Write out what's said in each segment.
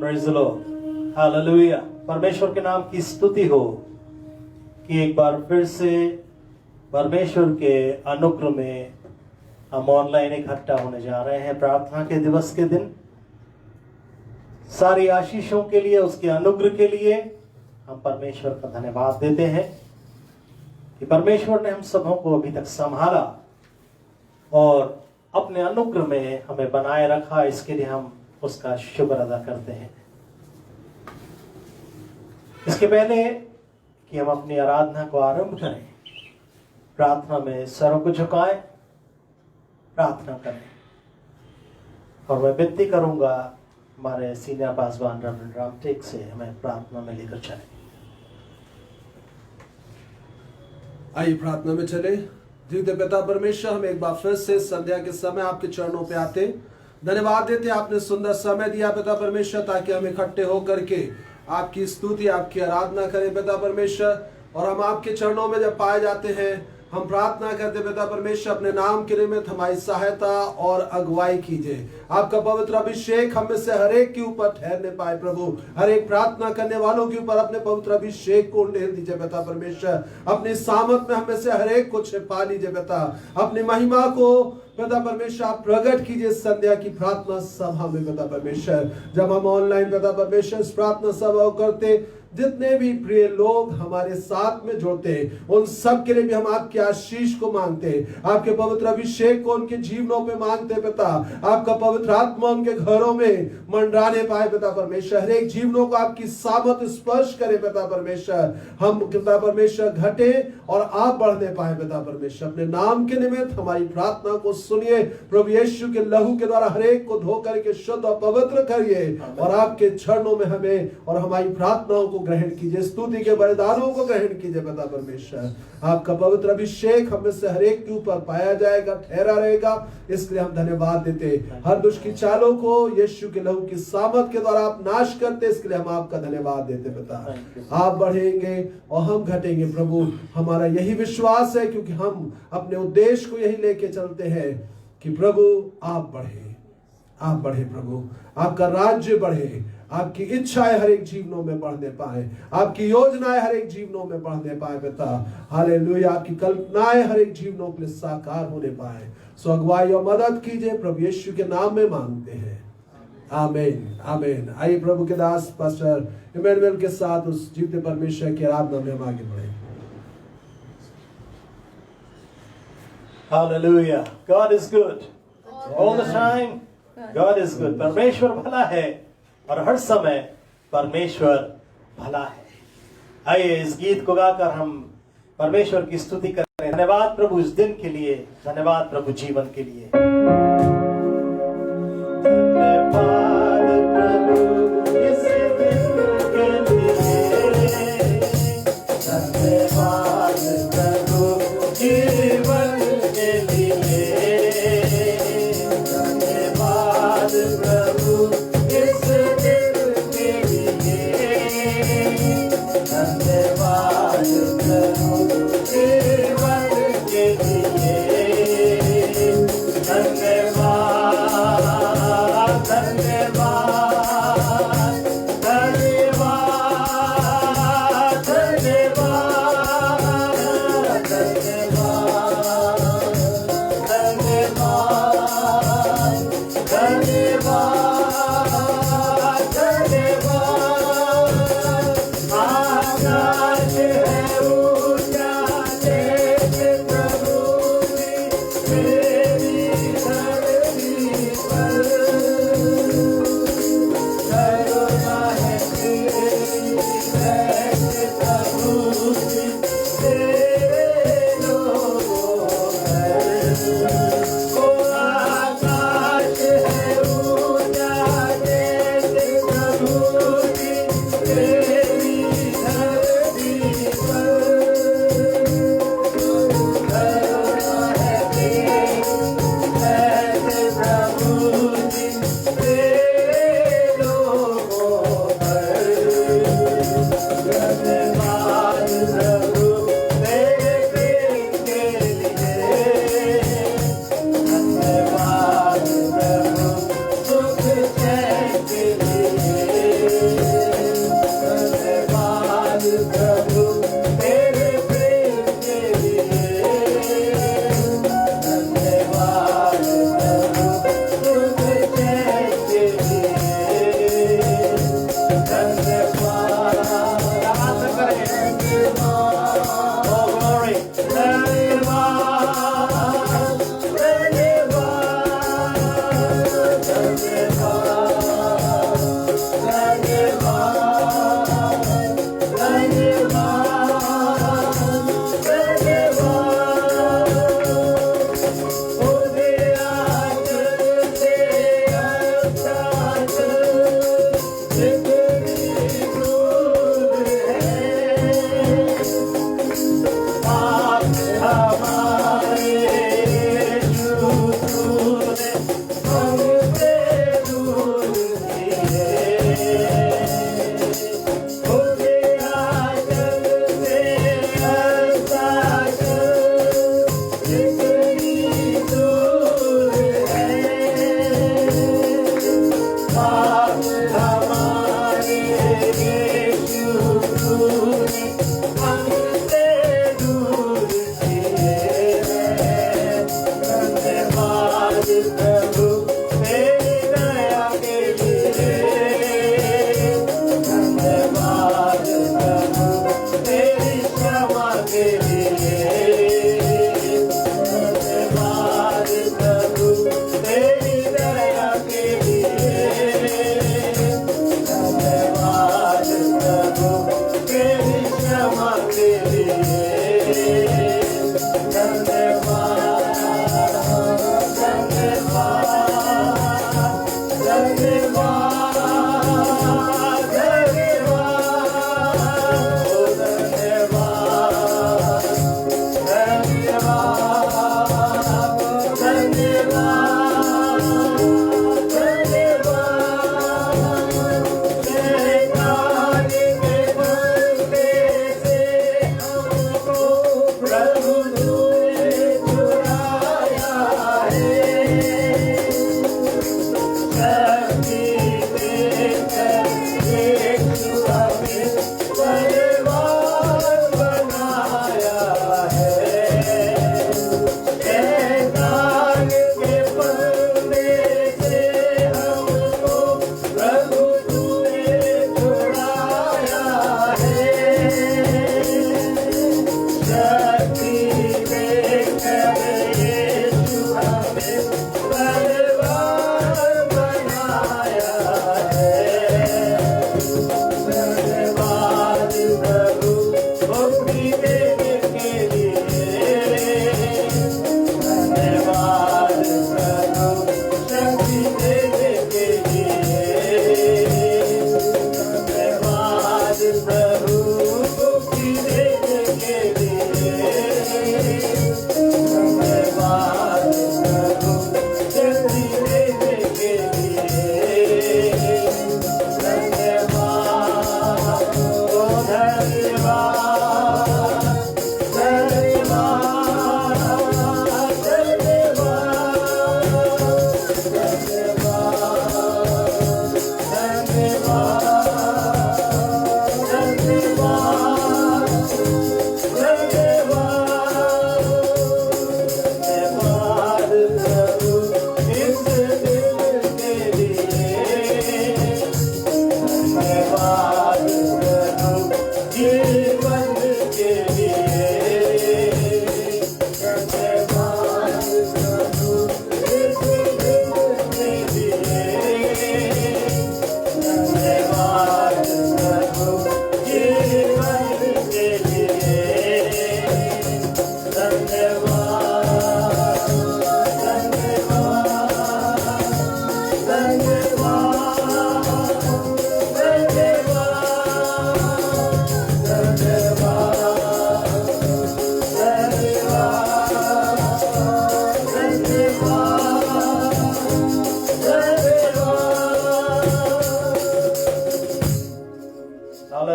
Praise the Lord, hallelujah. परमेश्वर के नाम की स्तुति हो कि एक बार फिर से परमेश्वर के अनुग्रह में हम ऑनलाइन इकट्ठा होने जा रहे हैं प्रार्थना के दिवस के दिन। सारी आशीषों के लिए, उसके अनुग्रह के लिए हम परमेश्वर का धन्यवाद देते हैं कि परमेश्वर ने हम सबों को अभी तक संभाला और अपने अनुग्रह में हमें बनाए रखा। इसके लिए हम उसका शुक्र अदा करते हैं। इसके पहले कि हम अपनी आराधना को आरंभ करें, प्रार्थना में सरों को झुकाएं, प्रार्थना करें। और मैं विनती करूंगा हमारे सीनियर पासवान रेवरेंड रामटेक से हमें प्रार्थना में लेकर चलें। आइए प्रार्थना में चले। जीवित पिता परमेश्वर, हम एक बार फिर से संध्या के समय आपके चरणों पे आते, धन्यवाद देते। आपने सुंदर समय दिया पिता परमेश्वर, ताकि हम इकट्ठे होकर के आपकी स्तुति, आपकी आराधना करें पिता परमेश्वर। और हम आपके चरणों में जब पाए जाते हैं, हम प्रार्थना करते पिता परमेश्वर, अपने नाम के निमित्त हमारी सहायता और अगुवाई कीजिए। आपका पवित्र अभिषेक हम में से हर एक के ऊपर ठहरने पाए प्रभु। हर एक प्रार्थना करने वालों के ऊपर अपने पवित्र अभिषेक को उंडेल दीजिए पिता परमेश्वर। अपनी सामर्थ में हम में से हर एक को छिपा लीजिए पिता। अपनी महिमा को पिता परमेश्वर आप प्रकट कीजिए संध्या की प्रार्थना सभा में पिता परमेश्वर। जब हम ऑनलाइन पिता परमेश्वर इस प्रार्थना सभा करते, जितने भी प्रिय लोग हमारे साथ में जुड़ते हैं, उन सब के लिए भी हम आपके आशीष को मांगते हैं, आपके पवित्र अभिषेक को उनके जीवनों पे मांगते हैं पिता। आपका पवित्र आत्मा उनके घरों में मंडराने पाए पिता परमेश्वर। हर एक जीवनों को आपकी सामर्थ स्पर्श करे पिता परमेश्वर। हम पिता परमेश्वर घटे और आप बढ़ने पाए पिता परमेश्वर। अपने नाम के निमित्त हमारी प्रार्थना को सुनिए प्रभु यीशु के लहू के द्वारा हर एक को धो करके शुद्ध और पवित्र करिए और आपके चरणों में हमें और हमारी प्रार्थनाओं को ग्रहण कीजिए, स्तुति के बलिदानों को ग्रहण कीजिए पिता परमेश्वर। आपका पवित्र अभिषेक हम में से हर एक के ऊपर पाया जाएगा, ठहरा रहेगा। इसलिए हम धन्यवाद देते। हर दुष्ट की चालों को यीशु के लहू की सामर्थ के द्वारा आप नाश करते, इसके लिए हम आपका धन्यवाद देते पिता। आप बढ़ेंगे और हम घटेंगे प्रभु, हमारा यही विश्वास है, क्योंकि हम अपने उद्देश्य को यही लेके चलते हैं कि प्रभु आप बढ़े, आप बढ़े प्रभु, आपका राज्य बढ़े, आपकी इच्छाएं हर एक जीवनों में बढ़ने पाए, आपकी योजनाएं हर एक जीवनों में बढ़ने पाए पिता। हालेलुया। आपकी कल्पनाएं हर एक जीवनों के लिए साकार होने पाए। सो अगुवाई और मदद कीजिए प्रभु यीशु के नाम में मांगते हैं, आमीन आमीन। आइए प्रभु के दास पास्टर इमैनुअल के साथ उस जीवित परमेश्वर की आराधना में हम आगे बढ़े। Hallelujah. God is good. All the time, God is good. परमेश्वर भला है और हर समय परमेश्वर भला है। आइए इस गीत को गाकर हम परमेश्वर की स्तुति करें। धन्यवाद प्रभु इस दिन के लिए, धन्यवाद प्रभु जीवन के लिए। धन्यवाद प्रभु इस दिन के लिए, धन्यवाद प्रभु जीवन के लिए, धन्यवाद प्रभु इस दिन के लिए, धन्यवाद प्रभु जीवन के लिए, धन्यवाद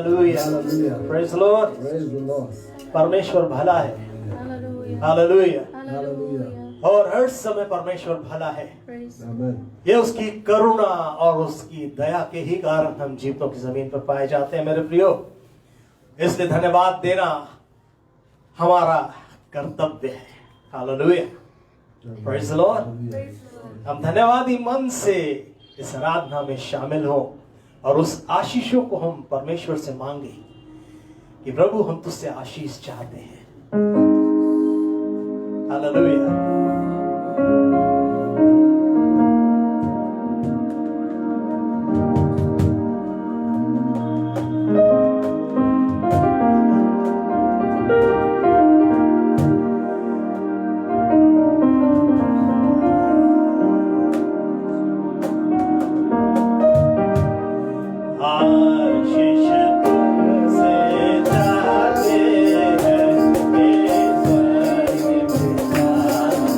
hallelujah, Hallelujah. Praise the Lord. Praise the Lord. परमेश्वर भला है, Hallelujah. हालेलुया। Hallelujah. और हर समय परमेश्वर भला है। Praise. Amen. ये उसकी करुणा और उसकी दया के ही कारण हम जीवतों की जमीन पर पाए जाते हैं मेरे प्रियो। इसलिए धन्यवाद देना हमारा कर्तव्य है। Hallelujah, praise the Lord. हम धन्यवादी मन से इस आराधना में शामिल हों और उस आशीषों को हम परमेश्वर से मांगे कि प्रभु हम तुझसे आशीष चाहते हैं। हालेलुया। आशीष तुझसे चाहते हैं, हे स्वर्ग पिता।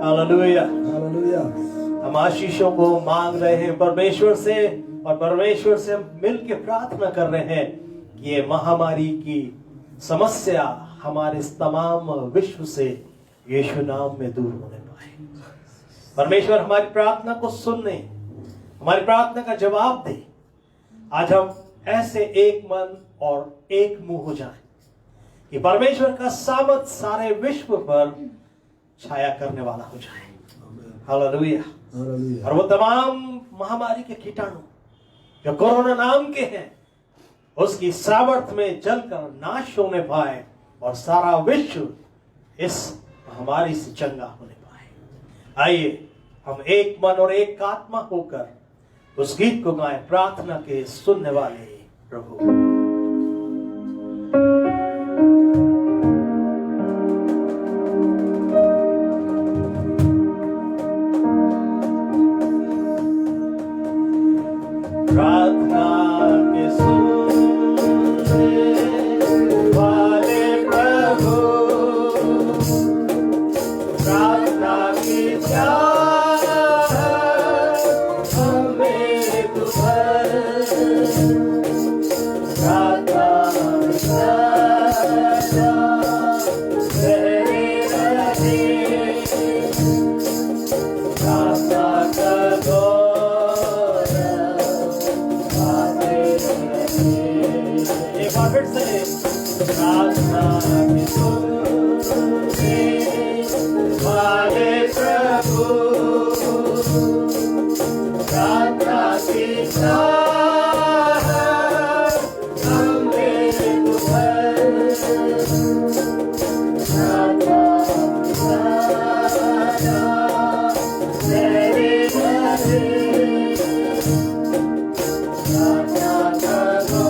हालेलुया। हालेलुया। हम आशीषों को मांग रहे हैं परमेश्वर से, और परमेश्वर से हम मिलकर प्रार्थना कर रहे हैं कि ये महामारी की समस्या हमारे इस तमाम विश्व से यीशु नाम में दूर होने पाए। परमेश्वर हमारी प्रार्थना को सुनने, हमारी प्रार्थना का जवाब दे। आज हम ऐसे एक मन और एक मुंह हो जाएं कि परमेश्वर का सामर्थ सारे विश्व पर छाया करने वाला हो जाए। हालेलुया। हालेलुया। और वो तमाम महामारी के कीटाणु जो कोरोना नाम के हैं, उसकी सामर्थ में जलकर नाश होने पाए और सारा विश्व इस महामारी से चंगा होने पाए। आइए हम एक मन और एक आत्मा होकर उस गीत को गाएं, प्रार्थना के सुनने वाले प्रभु। प्रार्थना के सुनने वाले प्रभु, प्रार्थना की चाहत हमें तू भर। प्रार्थना सदा तेरी रहे, प्रार्थना करो एक बार फिर से। प्रार्थना की सुनने वाले प्रभु, प्रार्थना की चाहत हमें तू भर। प्रार्थना सदा तेरी रहे, प्रार्थना करो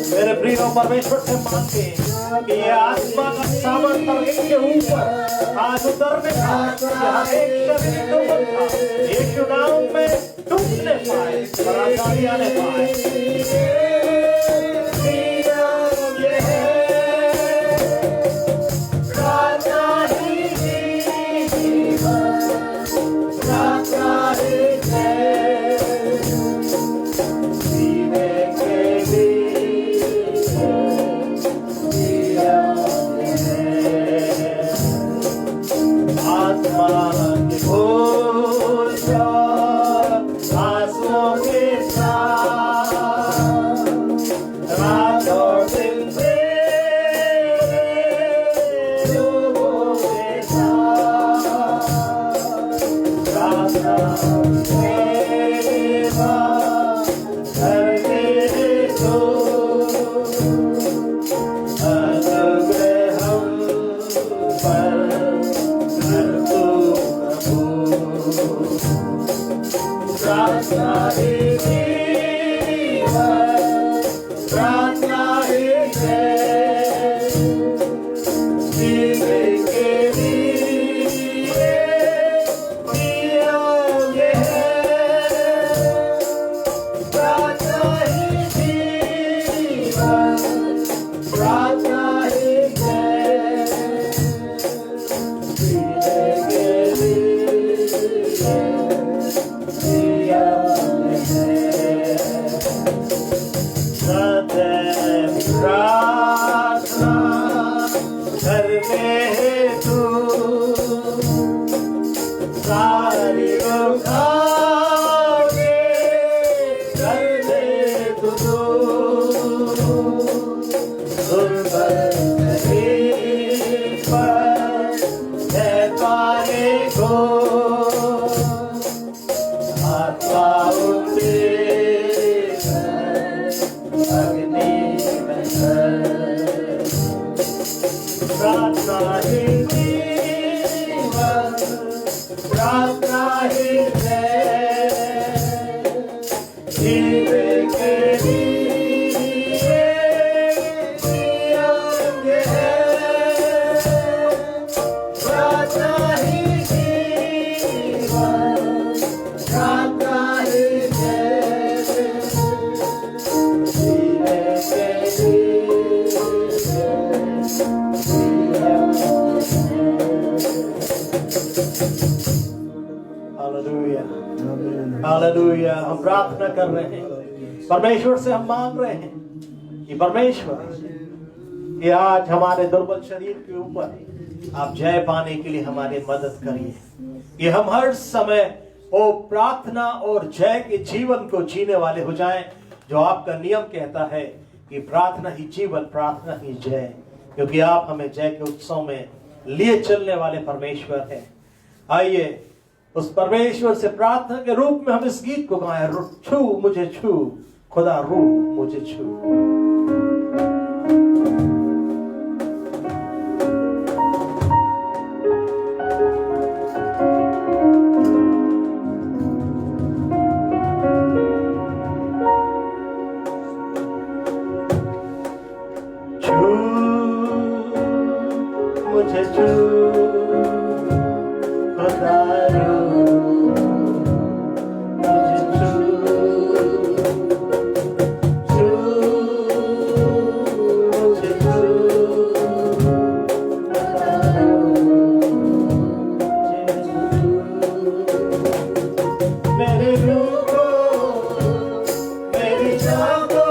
मेरे प्रिय परमेश्वर से मांगे कि ये आत्मा का सामर्थ और इनके ऊपर आज उतरने का, जहाँ एक शरीर दुर्बल था यीशु नाम में टूटने पाए और आजादी आने पाए। प्रार्थना ही है, जीने के लिए नियम ये है, प्रार्थना ही जीवन, प्रार्थना ही है, जीने के लिए नियम ये है। सदैव प्रार्थना करने हेतु सारी उठावे करने हेतु सुंदर शरीर पर है पाने को आत्मा उद्देश अग्नि में प्रार्थना ही जीवन, प्रार्थना ही है, जीवे के लिए नियम ये है, प्रार्थना ही जीवन, प्रार्थना ही है, जीवे के हालेलुया, हालेलुया। हम प्रार्थना कर रहे हैं, परमेश्वर से हम मांग रहे हैं कि परमेश्वर कि आज हमारे दुर्बल शरीर के ऊपर आप जय पाने के लिए हमारी मदद करिए, कि हम हर समय वो प्रार्थना और जय के जीवन को जीने वाले हो जाएं, जो आपका नियम कहता है कि प्रार्थना ही जीवन, प्रार्थना ही जय, क्योंकि आप हमें जय के उत्सव में लिए चलने वाले परमेश्वर हैं। आइए उस परमेश्वर से प्रार्थना के रूप में हम इस गीत को गाएं, छू मुझे छू खुदा, रूह मुझे छू। मुझे छू खुदा, मुझे छू मुझे छू मेरी रूह को, मेरी जान को,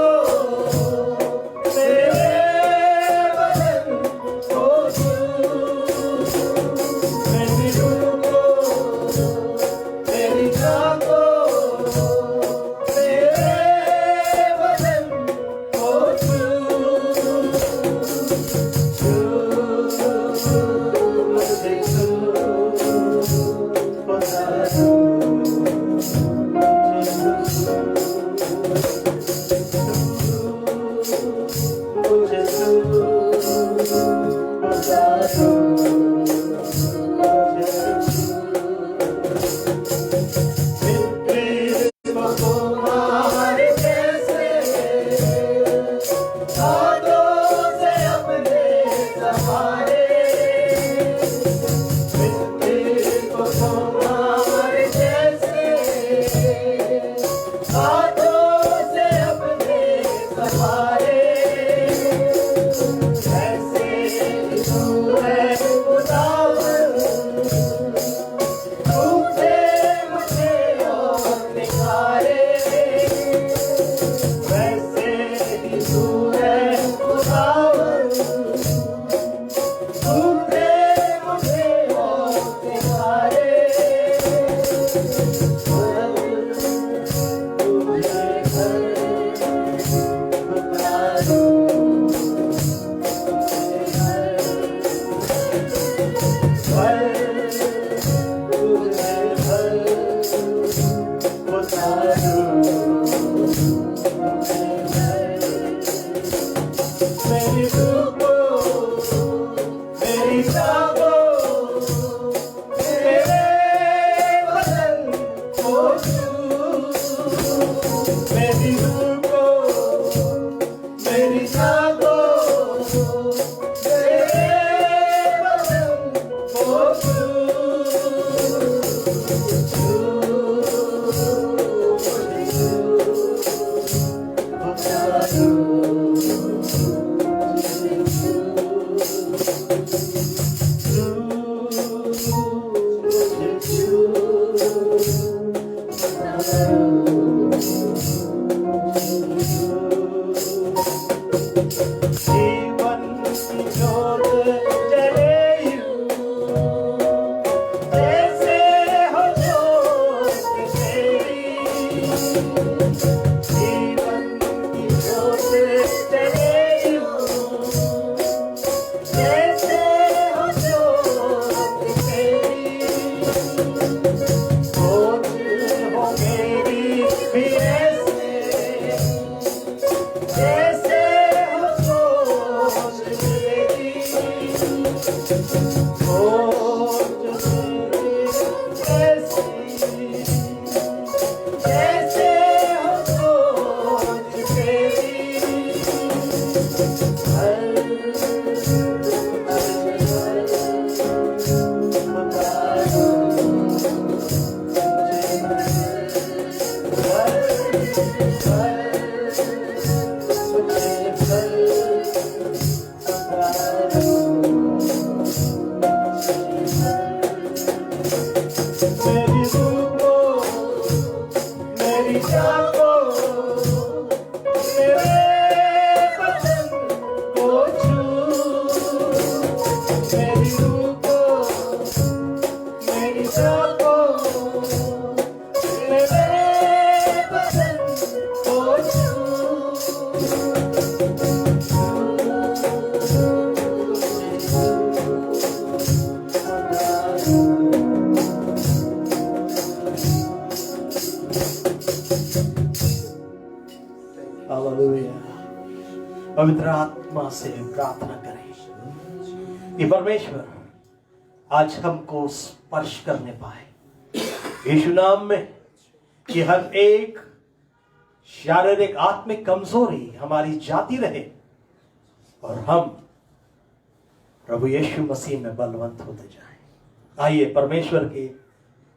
जागो मेरे वचन को छू जीवन की जोत जले जैसे हो जोत तेरी जीवन की जोत जले जैसे हो जोत तेरी सोच हो मेरी भी ऐसे जैसे हो सोच मेरी सोच मेरी ऐसी जैसे हो सोच मेरी मेरी रूह मेरी जागो मेरे वचन को छू मेरी रूह मेरी जागो मेरे वचन को छू हालेलुया। पवित्र आत्मा से प्रार्थना करें कि परमेश्वर आज हमको स्पर्श करने पाए यीशु नाम में, कि हर एक शारीरिक आत्मिक कमजोरी हमारी जाती रहे और हम प्रभु यीशु मसीह में बलवंत होते जाएं। आइए परमेश्वर के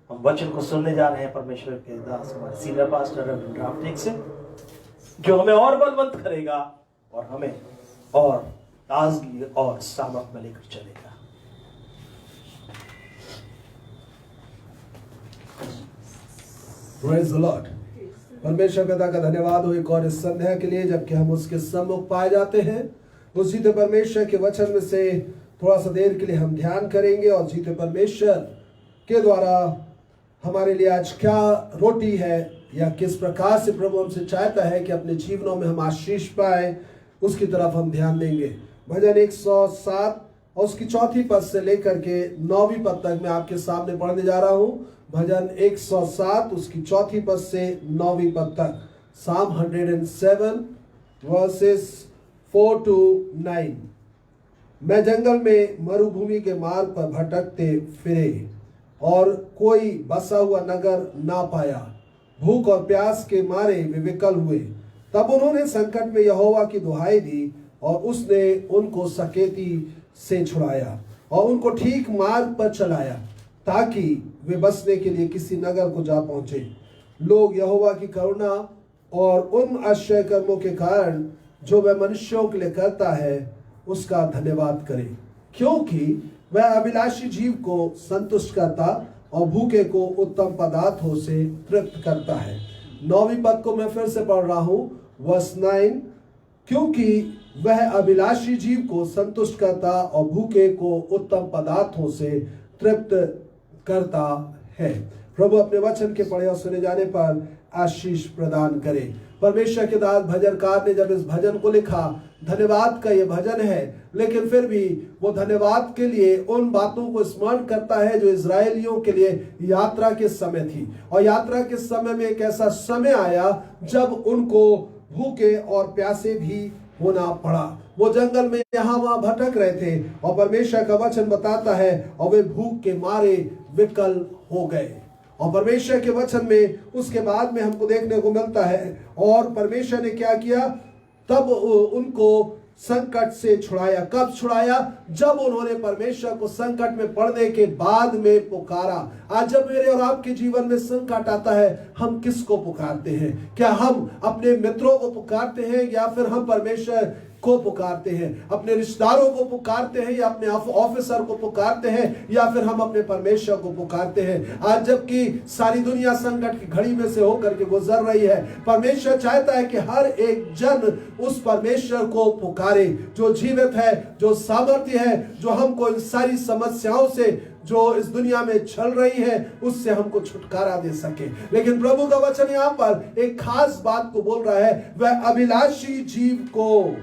हम वचन को सुनने जा रहे हैं। परमेश्वर के दास हमारे सीनियर पास्टर रेवरेंड रामटेक से, जो हमें और बलवंत करेगा और हमें और ताजगी और सामर्थ में लेकर चलेगा। Praise the Lord. परमेश्वर पिता का धन्यवाद हो एक और इस संध्या के लिए, जबकि हम उसके सम्मुख पाए जाते हैं। उस जीते परमेश्वर के वचन में से थोड़ा सा देर के लिए हम ध्यान करेंगे और जीते परमेश्वर के द्वारा हमारे लिए आज क्या रोटी है या किस प्रकार से प्रभु हमसे चाहता है कि अपने जीवनों में हम आशीष पाए, उसकी तरफ हम ध्यान देंगे। भजन 107 और उसकी 4 पद से लेकर के 9वीं पद तक मैं आपके सामने पढ़ने जा रहा हूँ। भजन 107 उसकी 4 पद से 9वीं पद तक। Psalm 107 verses 4 to 9। मैं जंगल में मरुभूमि के मार्ग पर भटकते फिरे और कोई बसा हुआ नगर ना पाया। भूख और प्यास के मारे वे विकल हुए। तब उन्होंने संकट में यहोवा की दुहाई दी और उसने उनको सकेती से छुड़ाया और उनको ठीक मार्ग पर चलाया, ताकि वे बसने के लिए किसी नगर को जा पहुंचे। लोग यहोवा की करुणा और उन आश्चर्य कर्मों के कारण जो वह मनुष्यों के लिए करता है उसका धन्यवाद करें, क्योंकि वह अभिलाषी जीव को संतुष्ट करता और भूखे को उत्तम पदार्थों से तृप्त करता है। 9वीं पद को मैं फिर से पढ़ रहा हूँ, वर्स 9। क्योंकि वह अभिलाषी जीव को संतुष्ट करता और भूखे को उत्तम पदार्थों से तृप्त करता है। प्रभु अपने वचन के पढ़े और सुने जाने पर आशीष प्रदान करे। परमेश्वर के दास भजनकार ने जब इस भजन को लिखा, धन्यवाद का ये भजन है, लेकिन फिर भी वो धन्यवाद के लिए उन बातों को स्मरण करता है जो इजरायलियों के लिए यात्रा के समय थी। और यात्रा के समय में एक ऐसा समय आया जब उनको भूखे और प्यासे भी होना पड़ा। वो जंगल में यहाँ वहां भटक रहे थे और परमेश्वर का वचन बताता है और वे भूख के मारे विकल हो गए। और परमेश्वर के वचन में उसके बाद में हमको देखने को मिलता है, और परमेश्वर ने क्या किया, तब उनको संकट से छुड़ाया। कब छुड़ाया? जब उन्होंने परमेश्वर को संकट में पड़ने के बाद में पुकारा। आज जब मेरे और आपके जीवन में संकट आता है, हम किसको पुकारते हैं? क्या हम अपने मित्रों को पुकारते हैं या फिर हम परमेश्वर को पुकारते हैं? अपने रिश्तेदारों को पुकारते हैं या अपने ऑफिसर को पुकारते हैं या फिर हम अपने परमेश्वर को पुकारते हैं? आज जबकि सारी दुनिया संकट की घड़ी में से होकर के गुजर रही है, परमेश्वर चाहता है कि हर एक जन उस परमेश्वर को पुकारे जो जीवित है, जो सामर्थ्य है, जो हमको इन सारी समस्याओं से जो इस दुनिया में चल रही है उससे हमको छुटकारा दे सके। लेकिन प्रभु का वचन यहाँ पर एक खास बात को बोल रहा है, वह अभिलाषी जीव को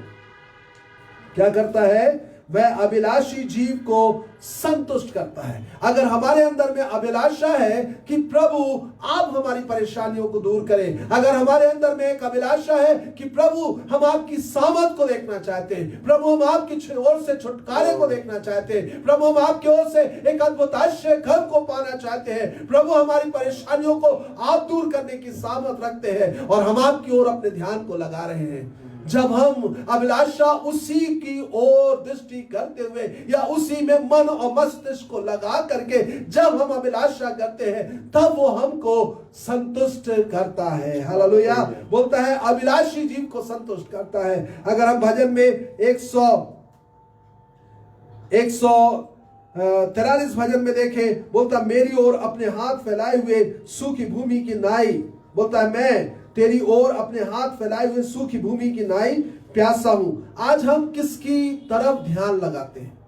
क्या करता है? वह अभिलाषी जीव को संतुष्ट करता है। अगर हमारे अंदर में अभिलाषा है कि प्रभु आप हमारी परेशानियों को दूर करें, अगर हमारे अंदर में एक अभिलाषा है कि प्रभु हम आपकी सामर्थ को देखना चाहते हैं, प्रभु हम आपकी ओर से छुटकारे को देखना चाहते हैं, प्रभु हम आपकी ओर से एक अद्भुत आश्रय घर को पाना चाहते हैं, प्रभु हमारी परेशानियों को आप दूर करने की सामर्थ रखते हैं और हम आपकी ओर अपने ध्यान को लगा रहे हैं। जब हम अभिलाषा उसी की ओर दृष्टि करते हुए या उसी में मन और मस्तिष्क को लगा करके जब हम अभिलाषा करते हैं, तब वो हमको संतुष्ट करता है। हालेलुया। बोलता है अभिलाषी जीव को संतुष्ट करता है। अगर हम भजन में 143 भजन में देखें, बोलता मेरी ओर अपने हाथ फैलाए हुए सूखी भूमि की नाई, बोलता है मैं तेरी ओर अपने हाथ फैलाए हुए सूखी भूमि की नाई प्यासा हूं। आज हम किसकी तरफ ध्यान लगाते हैं?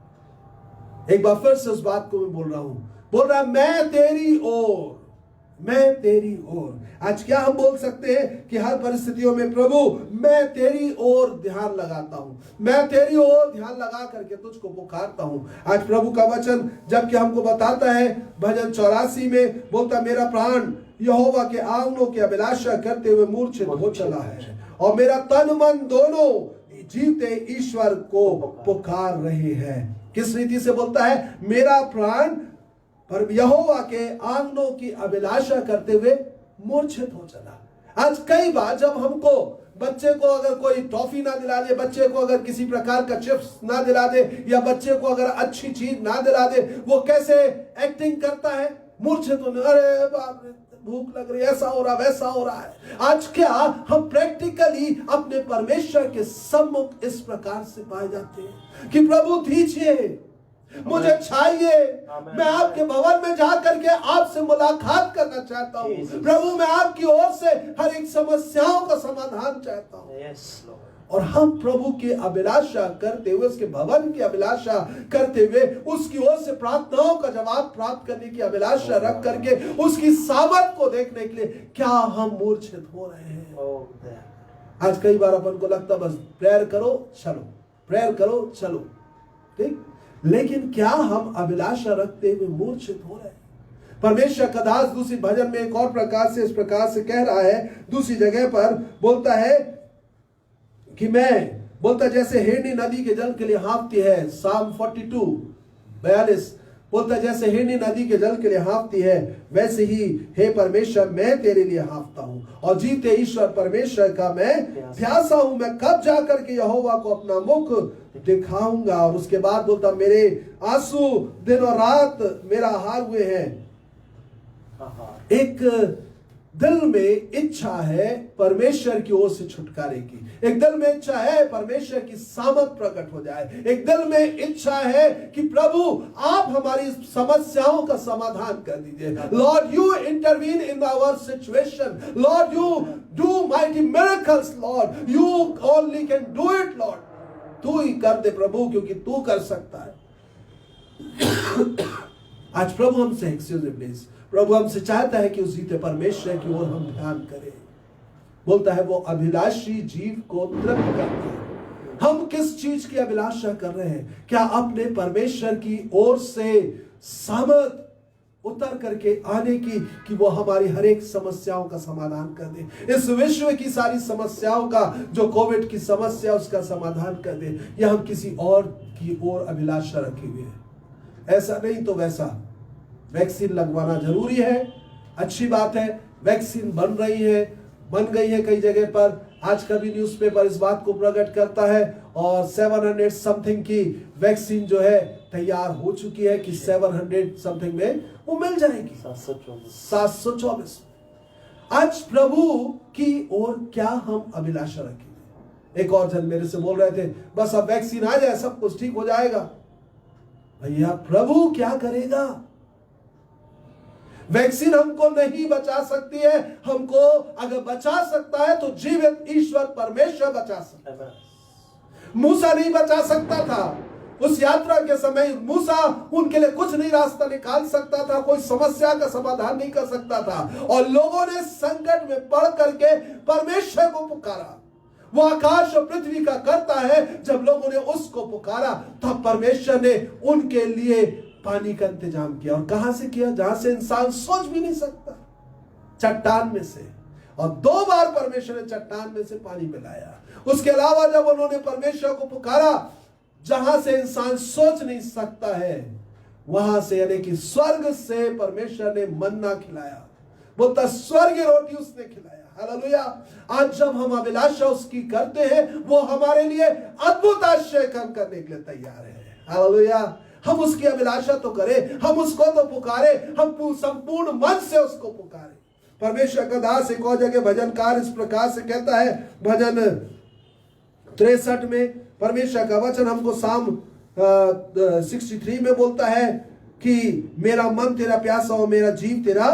एक बार फिर से उस बात को मैं बोल रहा हूं, बोल रहा मैं तेरी ओर, मैं तेरी ओर। आज क्या हम बोल सकते हैं कि हर परिस्थितियों में प्रभु मैं तेरी ओर ध्यान लगाता हूं, मैं तेरी ओर ध्यान लगा करके तुझको पुकारता हूं। आज प्रभु का वचन जबकि हमको बताता है भजन 84 में, बोलता मेरा प्राण यहोवा के आंगनों की अभिलाषा करते हुए मूर्छित हो चला है और मेरा तन मन दोनों जीवते ईश्वर को पुकार रहे हैं। किस रीति से बोलता है? मेरा प्राण पर यहोवा के आंगनों की अभिलाषा करते हुए मूर्छित हो चला। आज कई बार जब हमको बच्चे को अगर कोई टॉफी ना दिला दे, बच्चे को अगर किसी प्रकार का चिप्स ना दिला दे या बच्चे को अगर अच्छी चीज ना दिला दे, वो कैसे एक्टिंग करता है? मूर्छित होने, अरे बाप रे भूख लग रही है, ऐसा हो रहा वैसा हो रहा है। आज क्या हम प्रैक्टिकली अपने परमेश्वर के सम्मुख इस प्रकार से पाए जाते हैं कि प्रभु दीजिए, मुझे चाहिए, मैं आपके भवन में जा करके आपसे मुलाकात करना चाहता हूँ प्रभु, मैं आपकी ओर से हर एक समस्याओं का समाधान चाहता हूँ। और हम प्रभु की अभिलाषा करते हुए, उसके भवन की अभिलाषा करते हुए, उसकी ओर से प्रार्थनाओं का जवाब प्राप्त करने की अभिलाषा रख करके उसकी सामर्थ को देखने के लिए क्या हम मूर्छित हो रहे हैं? आज कई बार अपन को लगता बस प्रेयर करो चलो, प्रेयर करो चलो, ठीक, लेकिन क्या हम अभिलाषा रखते हुए मूर्छित हो रहे हैं? परमेश्वर का दास दूसरी भजन में एक और प्रकार से इस प्रकार से कह रहा है, दूसरी जगह पर बोलता है कि मैं, बोलता जैसे हिरनी नदी के जल के लिए हाँफती है, साम 42:42, बोलता जैसे हिरनी नदी के जल के लिए हाँफती है, वैसे ही हे परमेश्वर मैं तेरे लिए हाँफता हूं और जीते ईश्वर परमेश्वर का मैं प्यासा हूं। मैं कब जाकर के यहोवा को अपना मुख दिखाऊंगा? और उसके बाद बोलता मेरे आंसू दिन और रात मेरा आहार हुए हैं। एक दिल में इच्छा है परमेश्वर की ओर से छुटकारे की, एक दिल में इच्छा है परमेश्वर की सामर्थ प्रकट हो जाए, एक दिल में इच्छा है कि प्रभु आप हमारी समस्याओं का समाधान कर दीजिए। Lord you intervene in our situation, Lord you do mighty miracles, Lord you only can do it, Lord तू ही कर दे प्रभु, क्योंकि तू कर सकता है। आज प्रभु हमसे एक्सक्यूज मी प्लीज, प्रभु हमसे चाहता है कि उस जीते परमेश्वर की ओर हम ध्यान करें। बोलता है वो अभिलाषी जीव को तृप्त करता है। हम किस चीज की अभिलाषा कर रहे हैं? क्या अपने परमेश्वर की ओर से सामर्थ उतर करके आने की कि वो हमारी हर एक समस्याओं का समाधान कर दे, इस विश्व की सारी समस्याओं का, जो कोविड की समस्या उसका समाधान कर दे, या हम किसी और की ओर अभिलाषा रखे हुए हैं? ऐसा नहीं तो वैसा। वैक्सीन लगवाना जरूरी है, अच्छी बात है, वैक्सीन बन रही है, बन गई है कई जगह पर, आज का भी न्यूज़पेपर इस बात को प्रकट करता है और 700 समथिंग की वैक्सीन जो है तैयार हो चुकी है कि 700 समथिंग में वो मिल जाएगी। 724। आज प्रभु की ओर क्या हम अभिलाषा रखेंगे? एक और जन मेरे से बोल रहे थे बस अब वैक्सीन आ जाए सब कुछ ठीक हो जाएगा। भैया प्रभु क्या करेगा? वैक्सीन हमको नहीं बचा सकती है। हमको अगर बचा सकता है तो जीवित ईश्वर परमेश्वर बचा सकता है। मूसा नहीं बचा सकता था। उस यात्रा के समय मूसा उनके लिए कुछ नहीं रास्ता निकाल सकता था, कोई समस्या का समाधान नहीं कर सकता था, और लोगों ने संकट में पड़ करके परमेश्वर को पुकारा। वो आकाश और पृथ्वी का करता है। जब लोगों ने उसको पुकारा तब परमेश्वर ने उनके लिए पानी का इंतजाम किया। और कहां से किया? जहां से इंसान सोच भी नहीं सकता, चट्टान में से। और 2 बार परमेश्वर ने चट्टान में से पानी पिलाया। उसके अलावा जब उन्होंने परमेश्वर को पुकारा जहां से इंसान सोच नहीं सकता है, वहां से यानी कि स्वर्ग से परमेश्वर ने मन्ना खिलाया। बोलता स्वर्गीय रोटी उसने खिलाया। हालेलुया। आज जब हम अभिलाषा उसकी करते हैं वो हमारे लिए अद्भुत आश्चर्य काम करने के लिए तैयार है। हालेलुया। हम उसकी अभिलाषा तो करें, हम उसको तो पुकारे, हम संपूर्ण मन से उसको पुकारे। परमेश्वर का दास एक और जगह भजनकार इस प्रकार से कहता है, भजन 63 में परमेश्वर का वचन हमको साम 63 में बोलता है कि मेरा मन तेरा प्यासा और मेरा जीव तेरा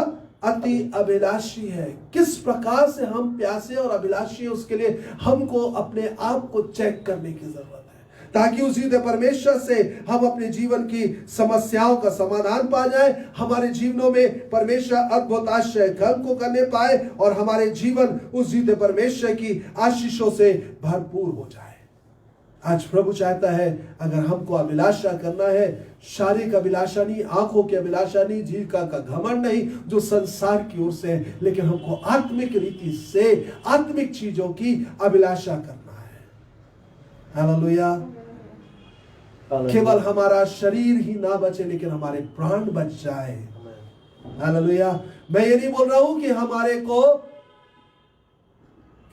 अति अभिलाषी है। किस प्रकार से हम प्यासे और अभिलाषी हैं उसके लिए हमको अपने आप को चेक करने की जरूरत है, ताकि उसी परमेश्वर से हम अपने जीवन की समस्याओं का समाधान पा जाए, हमारे जीवनों में परमेश्वर अद्भुत आश्चर्य कर्म को करने पाए और हमारे जीवन उस जीते परमेश्वर की आशीषों से भरपूर हो जाए। आज प्रभु चाहता है अगर हमको अभिलाषा करना है, शारीरिक अभिलाषा नहीं, आंखों की अभिलाषा नहीं, जीविका का घमंड नहीं जो संसार की ओर से है, लेकिन हमको आत्मिक रीति से आत्मिक चीजों की अभिलाषा करना है। हालेलुया। केवल हमारा शरीर ही ना बचे लेकिन हमारे प्राण बच जाए। हालेलुया। मैं ये नहीं बोल रहा हूं कि हमारे को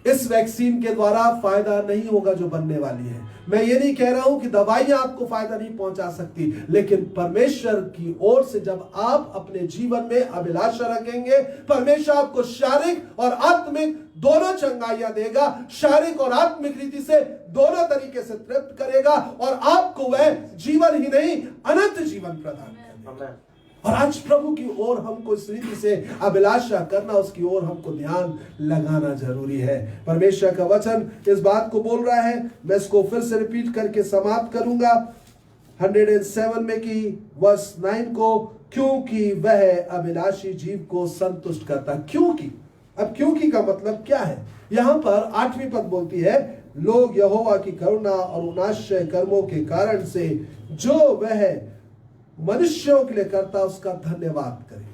इस वैक्सीन के द्वारा फायदा नहीं होगा जो बनने वाली है। मैं ये नहीं कह रहा हूं कि दवाइयां आपको फायदा नहीं पहुंचा सकती, लेकिन परमेश्वर की ओर से जब आप अपने जीवन में अभिलाषा रखेंगे, परमेश्वर आपको शारीरिक और आत्मिक दोनों चंगाइयां देगा। शारीरिक और आत्मिक रीति से दोनों तरीके से तृप्त करेगा और आपको वह जीवन ही नहीं अनंत जीवन प्रदान करेगा। और आज प्रभु की ओर हमको इस रीति से अभिलाषा करना, उसकी ओर हमको ध्यान लगाना जरूरी है। परमेश्वर का वचन इस बात को बोल रहा है। मैं इसको फिर से रिपीट करके समाप्त करूंगा 107 में की वर्स 9 को, क्योंकि वह अभिलाषी जीव को संतुष्ट करता। क्योंकि, अब क्योंकि का मतलब क्या है? यहां पर 8वीं पद बोलती है, लोग यहोवा की करुणा और उन आश्चर्य कर्मों के कारण से जो वह मनुष्यों के लिए करता उसका धन्यवाद करें।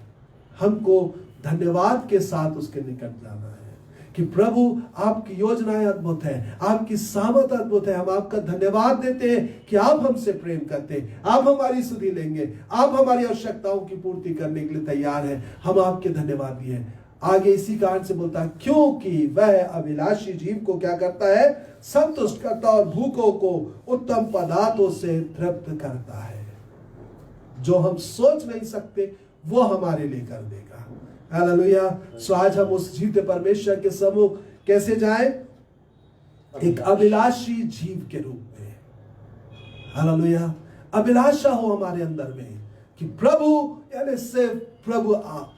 हमको धन्यवाद के साथ उसके निकट जाना है कि प्रभु आपकी योजनाएं अद्भुत है, आपकी सामर्थ अद्भुत है। हम आपका धन्यवाद देते हैं कि आप हमसे प्रेम करते हैं, आप हमारी सुधि लेंगे, आप हमारी आवश्यकताओं की पूर्ति करने के लिए तैयार हैं। हम आपके धन्यवादी हैं। आगे इसी कारण से बोलता है, क्योंकि वह अभिलाषी जीव को क्या करता है? संतुष्ट करता और भूखों को उत्तम पदार्थों से तृप्त करता है। जो हम सोच नहीं सकते वो हमारे लिए कर देगा। हालेलुया। सो आज हम उस जीते परमेश्वर के सम्मुख कैसे जाएं? एक अभिलाषी जीव के रूप में। हालेलुया। अभिलाषा हो हमारे अंदर में कि प्रभु यानी सिर्फ प्रभु आप,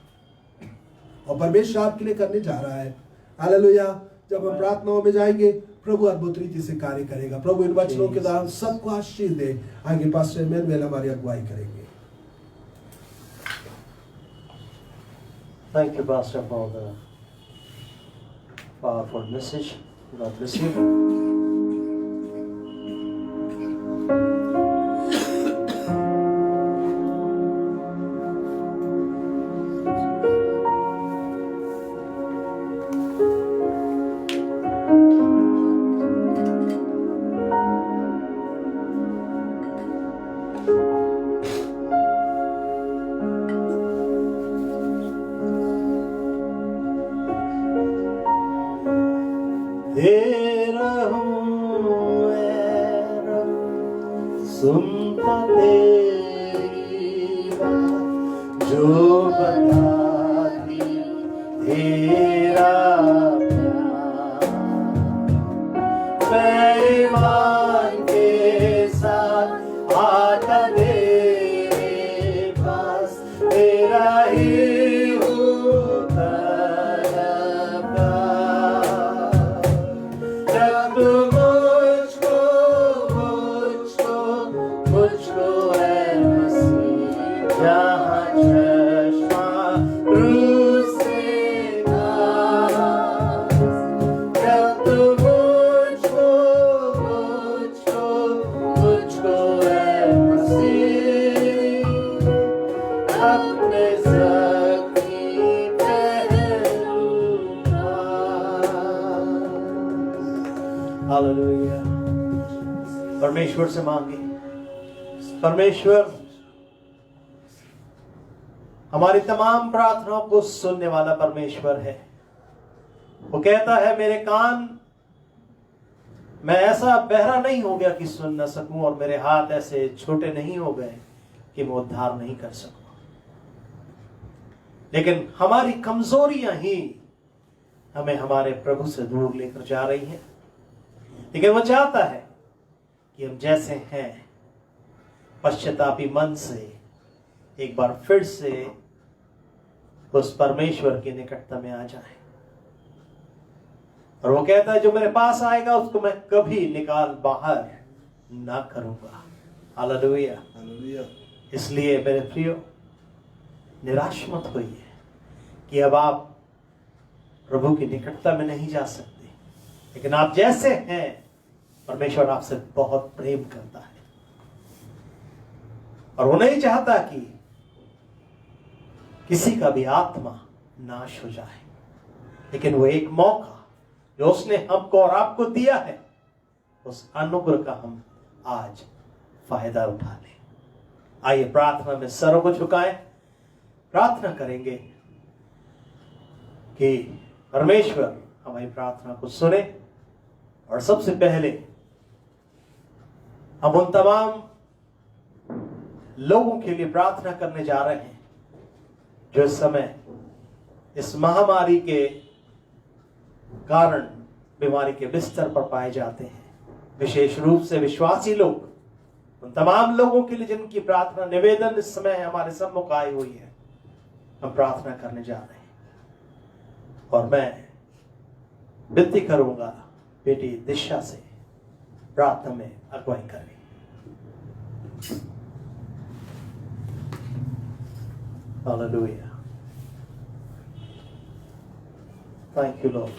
और परमेश्वर आपके लिए करने जा रहा है। हालेलुया। जब हम प्रार्थनाओं में जाएंगे प्रभु अद्भुत रीति से कार्य करेगा। प्रभु इन वचनों के द्वारा सबको आशीष दे। आगे पास्टर मेल हमारी अगुवाई करेंगे। Thank you, Pastor, for the powerful message. God bless you. दे रहूं ऐ रब, सुनता तेरी बात जो बताती तेरा प्यार। मैं ईमान के साथ आता तेरे पास, तेरा ही हूँ तड़पता। जब तू मुझको है मसीह, जहाँ चश्मा रूह से नाज। जब तू मुझको है मसीह, अपने ज़ख्मी पहलू नाज। हालेलुया। परमेश्वर से मांगे। परमेश्वर हमारी तमाम प्रार्थनाओं को सुनने वाला परमेश्वर है। वो कहता है मेरे कान, मैं ऐसा बहरा नहीं हो गया कि सुन न सकूं, और मेरे हाथ ऐसे छोटे नहीं हो गए कि मैं उद्धार नहीं कर सकूं। लेकिन हमारी कमजोरियां ही हमें हमारे प्रभु से दूर लेकर जा रही हैं। लेकिन वो चाहता है कि हम जैसे हैं पश्चातापी मन से एक बार फिर से उस परमेश्वर की निकटता में आ जाए। और वो कहता है जो मेरे पास आएगा उसको मैं कभी निकाल बाहर ना करूंगा। हालेलुया। हालेलुया। इसलिए मेरे प्रियो, निराश मत होइए कि अब आप प्रभु की निकटता में नहीं जा सकते। लेकिन आप जैसे हैं, परमेश्वर आपसे बहुत प्रेम करता है और वो नहीं चाहता कि किसी का भी आत्मा नाश हो जाए। लेकिन वो एक मौका जो उसने हमको और आपको दिया है, उस अनुग्रह का हम आज फायदा उठा लें। आइए प्रार्थना में सरों को झुकाएं, प्रार्थना करेंगे कि परमेश्वर हमारी प्रार्थना को सुने। और सबसे पहले हम उन तमाम लोगों के लिए प्रार्थना करने जा रहे हैं जो इस समय इस महामारी के कारण बीमारी के बिस्तर पर पाए जाते हैं। विशेष रूप से विश्वासी लोग, उन तमाम लोगों के लिए जिनकी प्रार्थना निवेदन इस समय हमारे सम्मुख आई हुई है, हम प्रार्थना करने जा रहे हैं। और मैं विनती करूंगा बेटी दिशा से प्रार्थना में अगुवाई करें। Hallelujah. Thank you, Lord.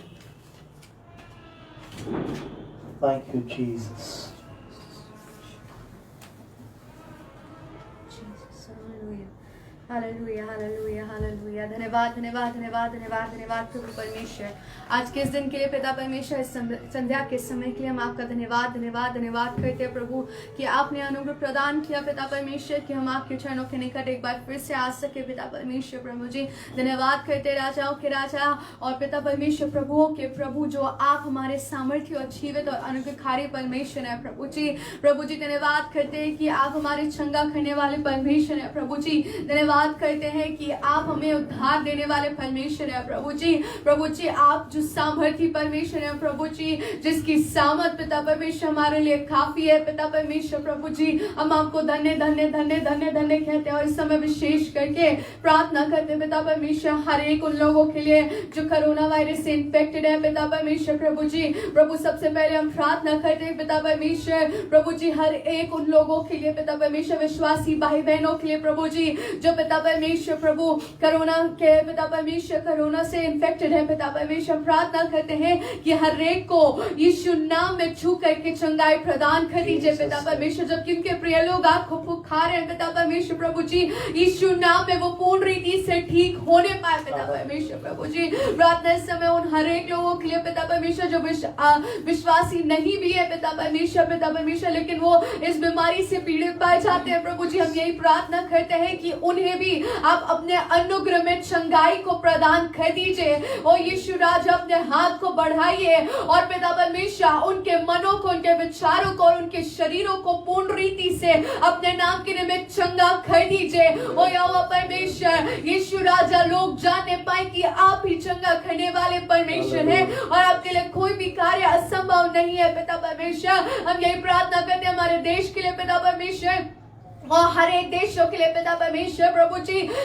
Thank you, Jesus. Hallelujah hallelujah hallelujah. धन्यवाद धन्यवाद धन्यवाद धन्यवाद धन्यवाद प्रभु परमेश्वर, आज के इस दिन के लिए पिता परमेश्वर, इस संध्या के समय के लिए हम आपका धन्यवाद धन्यवाद धन्यवाद करते हैं प्रभु कि आपने अनुग्रह प्रदान किया पिता परमेश्वर कि हम आपके चरणों के निकट एक बार फिर से आ सके पिता परमेश्वर। प्रभु जी धन्यवाद करते राजाओं के राजा और पिता परमेश्वर प्रभुओं के प्रभु, जो आप हमारे सामर्थ्य और जीवित और अनुग्रहकारी परमेश्वर है प्रभु जी। प्रभु जी धन्यवाद करते हैं कि आप हमारे चंगा करने वाले परमेश्वर है प्रभु जी। धन्यवाद करते हैं कि आप हमें उद्धार देने वाले परमेश्वर है प्रभु जी। प्रभु जी आप जो सामर्थी परमेश्वर है प्रभु जी, जिसकी सामर्थ पिता परमेश्वर हमारे लिए काफी है पिता परमेश्वर प्रभु जी। हम आपको धन्य धन्य धन्य धन्य धन्य कहते हैं और इस समय विशेष करके प्रार्थना करते हैं पिता परमेश्वर हर एक उन लोगों के लिए जो कोरोना वायरस से इन्फेक्टेड है पिता परमेश्वर प्रभु जी। प्रभु सबसे पहले हम प्रार्थना करते हैं पिता परमेश्वर प्रभु जी हर एक उन लोगों के लिए पिता परमेश्वर, विश्वासी भाई बहनों के लिए प्रभु जी जो पिता परमेश्वर प्रभु कोरोना के पिता परमेश्वर कोरोना से इन्फेक्टेड है पिता परमेश्वर। प्रार्थना करते हैं कि हर एक को यीशु नाम में छू करके चंगाई प्रदान कर दीजिए पिता परमेश्वर। जब किनके प्रिय लोग आपको पुकार रहे हैं पिता परमेश्वर प्रभु जी, यीशु नाम में वो पूर्ण रीति से ठीक होने पाए पिता परमेश्वर प्रभु जी। प्रार्थना इस समय उन हर एक लोगों के लिए पिता परमेश्वर जो विश्वासी नहीं भी है पिता परमेश्वर, लेकिन वो इस बीमारी से पीड़ित पाए जाते हैं प्रभु जी। हम यही प्रार्थना करते हैं कि उन्हें लिए भी आप अपने अनुग्रह में चंगाई को प्रदान कर दीजिए। ओ यीशु राजा, अपने हाथ को बढ़ाइए और पिता परमेश्वर उनके मनों को, उनके विचारों को और उनके शरीरों को पूर्ण रीति से अपने नाम के निमित्त चंगा कर दीजिए। ओ यहोवा परमेश्वर, यीशु राजा, लोग जानने पाए कि आप ही चंगा करने वाले परमेश्वर हैं और आपके लिए कोई भी कार्य असंभव नहीं है। पिता परमेश्वर, हम यही प्रार्थना करते हैं हमारे देश के लिए पिता परमेश्वर, और हर एक देशों के लिए पिता परमेश्वर।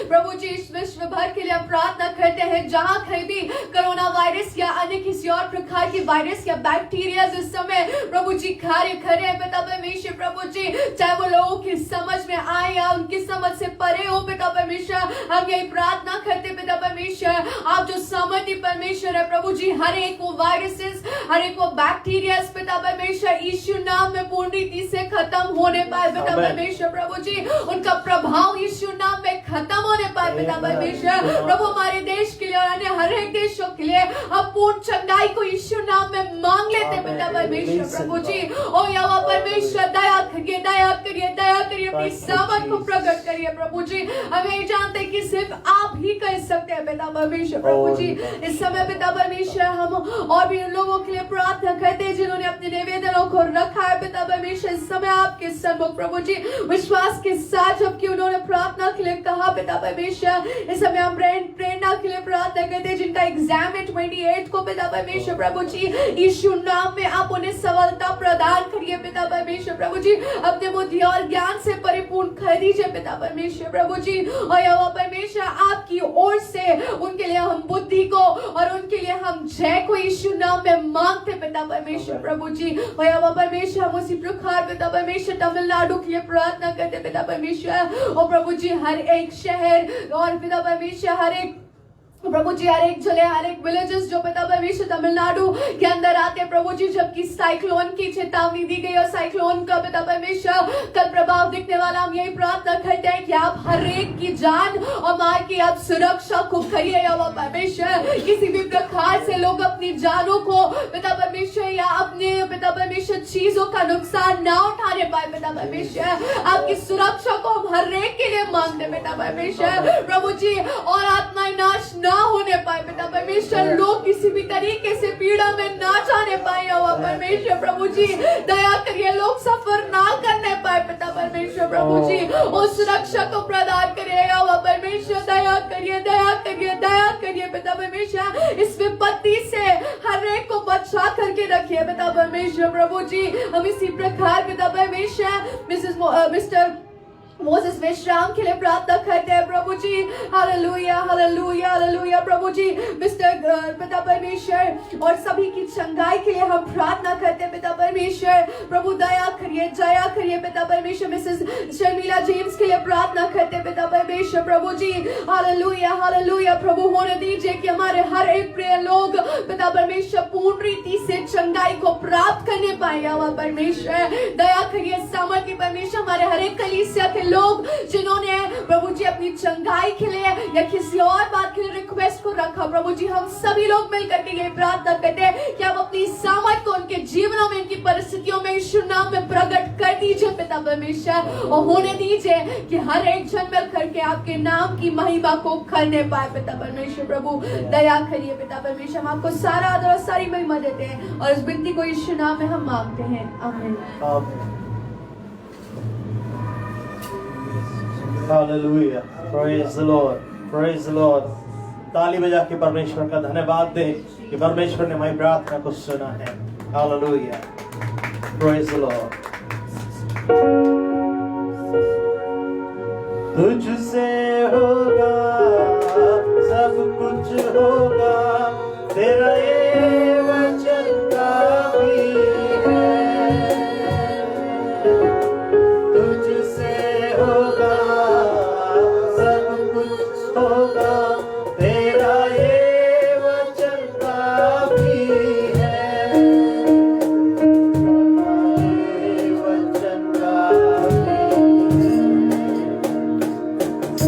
प्रभु जी इस विश्व भर के लिए हम प्रार्थना करते हैं, जहां कहीं भी कोरोना वायरस या अन्य किसी और प्रकार की वायरस या बैक्टीरिया इस समय प्रभु जी कार्य कर रहे हैं पिता परमेश्वर। प्रभु जी, चाहे वो लोगों की समझ में आए या उनकी समझ से परे हो पिता परमेश्वर, हम यही प्रार्थना करते पिता परमेश्वर, आप जो सामर्थ्य परमेश्वर है प्रभु जी, हर एक वो वायरसेस, हर एक वो बैक्टीरिया पिता परमेश्वर यीशु नाम में पूर्ण रीति से खत्म होने पाए पिता परमेश्वर। प्रभु जी, उनका प्रभाव यीशु नाम में खत्म होने पाए पिता परमेश्वर। प्रभु, हमारे देश के लिए और अन्य हर एक देशों के लिए हम पूर्ण चंगाई को यीशु नाम में मांग लेते पिता परमेश्वर। प्रभु जी, ओ यहोवा परमेश्वर, दया करिए, दया करिए, दया करिए, अपनी सामर्थ को प्रकट करिए। प्रभु जी, हम ये जानते हैं कि सिर्फ आप ही कर सकते हैं पिता परमेश्वर। प्रभु जी, इस समय पिता परमेश्वर, हम और भी उन लोगों के लिए प्रार्थना करते हैं जिन्होंने अपने निवेदनों को रखा है पिता परमेश्वर। इस समय आपके सन्मुख प्रभु जी विश्वास के साथ जबकि उन्होंने प्रार्थना के लिए कहा पिता परमेश्वर, इस समय हम प्रेरणा के लिए प्रार्थना करते हैं जिनका एग्जाम है 28 को पिता परमेश्वर। प्रभु जी, यीशु नाम में आप उन्हें सफलता प्रदान करिए पिता परमेश्वर। प्रभु जी, अपने बुद्धि और ज्ञान से परिपूर्ण कर दीजिए पिता परमेश्वर। प्रभु जी, और यहोवा परमेश्वर, आपकी ओर से उनके लिए हम बुद्धि को और उनके लिए हम जय को यीशु नाम में मांगते पिता परमेश्वर। प्रभु जी, और यहोवा परमेश्वर, हम उसी प्रकार पिता परमेश्वर तमिलनाडु के लिए प्रार्थना करते पिता परमेश्वर। और प्रभु जी, हर एक शहर और पिता परमेश्वर, हर एक प्रभु जी, हर एक जिले, हर एक विलेजेस जो पिता परमेश्वर तमिलनाडु के अंदर आते हैं प्रभु जी, जबकि साइक्लोन की चेतावनी दी गई और साइक्लोन का पिता परमेश्वर कल प्रभाव दिखने वाला, हम यही प्रार्थना करते हैं कि आप हर एक की जान और माल की आप सुरक्षा को करिए यहोवा परमेश्वर। किसी भी प्रकार से लोग अपनी जानों को पिता परमेश्वर या अपने पिता परमेश्वर चीजों का नुकसान ना उठाने पाए पिता परमेश्वर। आपकी सुरक्षा को हम हर एक के लिए मांगते पिता परमेश्वर। प्रभु जी, और आत्माएं नाश ना होने पाए पिता परमेश्वर, लोग किसी भी तरीके से पीड़ा में ना जाने पाए यहोवा परमेश्वर। प्रभु जी, दया करिए, लोग सफर ना करने पाए पिता परमेश्वर। प्रभु जी, उस सुरक्षा को प्रदान करिए यहोवा परमेश्वर। दया करिए, दया करिए, दया करिए पिता परमेश्वर। इस विपत्ति से हर एक को बचा करके रखिए पिता परमेश्वर। प्रभु जी, हम इसी प्रकार पिता परमेश्वर मिस्टर मोसेस विश्राम के लिए प्रार्थना करते हैं प्रभु जी। Hallelujah, hallelujah, hallelujah. प्रभु जी, मिस्टर पिता परमेश्वर और सभी की चंगाई के लिए हम प्रार्थना करते हैं पिता परमेश्वर। प्रभु दया करिए, दया करिए पिता परमेश्वर। मिसेस शर्मिला जेम्स के लिए प्रार्थना करते हैं पिता परमेश्वर। प्रभु जी, हालेलुया, हालेलुया। प्रभु, होने दीजिए कि हमारे हर एक प्रिय लोग पिता परमेश्वर पूर्ण रीति से चंगाई को प्राप्त करने पाए यहोवा परमेश्वर। दया करिए, सामर्थ्य परमेश्वर, हमारे हर एक कलीसिया के लोग जिन्होंने प्रभु जी अपनी चंगाई के लिए या किसी और बात के लिए रिक्वेस्ट को रखा, प्रभु जी, हम सभी लोग मिलकर के ये प्रार्थना करते हैं कि आप अपनी सामर्थ को उनके जीवनों में, उनकी परिस्थितियों में यीशु नाम में प्रकट कर दीजिए पिता परमेश्वर। और होने दीजिए कि हर एक जन मिल करके आपके नाम की महिमा को करने पाए पिता परमेश्वर। प्रभु दया करिए पिता परमेश्वर। हम आपको सारा आदर और सारी महिमा देते हैं और इस विनती को यीशु नाम में हम मांगते हैं, आमीन। Hallelujah. Praise the Lord. Praise the Lord. ताली बजा के परमेश्वर का धन्यवाद दें कि परमेश्वर ने हमारी प्रार्थना को सुना है। Hallelujah. Praise the Lord. तुझसे होगा सब कुछ होगा, तेरा ये वचन काफी है। तुझसे होगा होगा, तेरा ये वचन काफी है। ये वचन काफी है।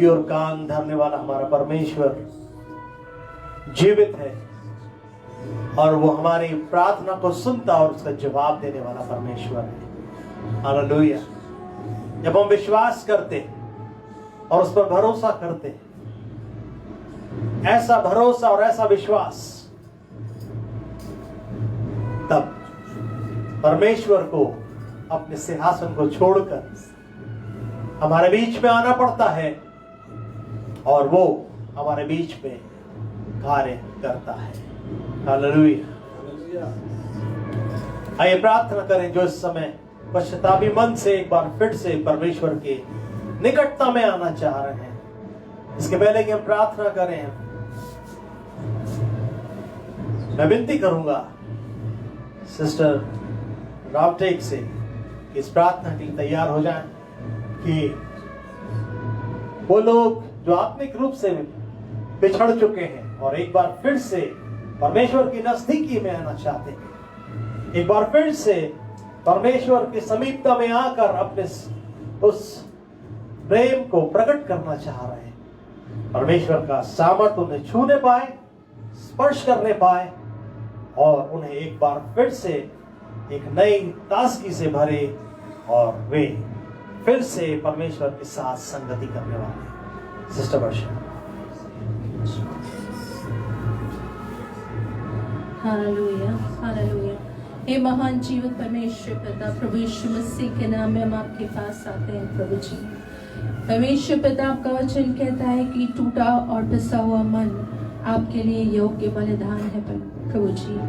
की ओर कान धरने वाला हमारा परमेश्वर जीवित है और वो हमारी प्रार्थना को सुनता और उसका जवाब देने वाला परमेश्वर है। हालेलुया। जब हम विश्वास करते और उस पर भरोसा करते, ऐसा भरोसा और ऐसा विश्वास, तब परमेश्वर को अपने सिंहासन को छोड़कर हमारे बीच में आना पड़ता है और वो हमारे बीच में कार्य करता है। हालेलुया। आइए प्रार्थना करें जो इस समय पश्चातापी मन से एक बार फिर से परमेश्वर के निकटता में आना चाह रहे हैं। इसके पहले कि हम प्रार्थना करें, मैं विनती करूंगा सिस्टर रावटेक से इस प्रार्थना के लिए तैयार हो जाएं कि वो लोग जो आत्मिक रूप से बिछड़ चुके हैं और एक बार फिर से परमेश्वर की नजदीकी में आना चाहते हैं, एक बार फिर से परमेश्वर की समीपता में आकर अपने उस प्रेम को प्रकट करना चाह रहे हैं, परमेश्वर का सामर्थ्य उन्हें छूने पाए, स्पर्श करने पाए और उन्हें एक बार फिर से एक नई ताजगी से भरे और वे फिर से परमेश्वर के साथ संगति करने वाले। सिस्टर वर्षा। Hallelujah, hallelujah. हे महान जीवित परमेश्वर पिता, प्रभु यीशु मसीह के नाम में हम आपके पास आते हैं प्रभु जी। परमेश्वर पिता, आपका वचन कहता है कि टूटा और पिसा हुआ मन आपके लिए योग्य बलिदान है प्रभु जी।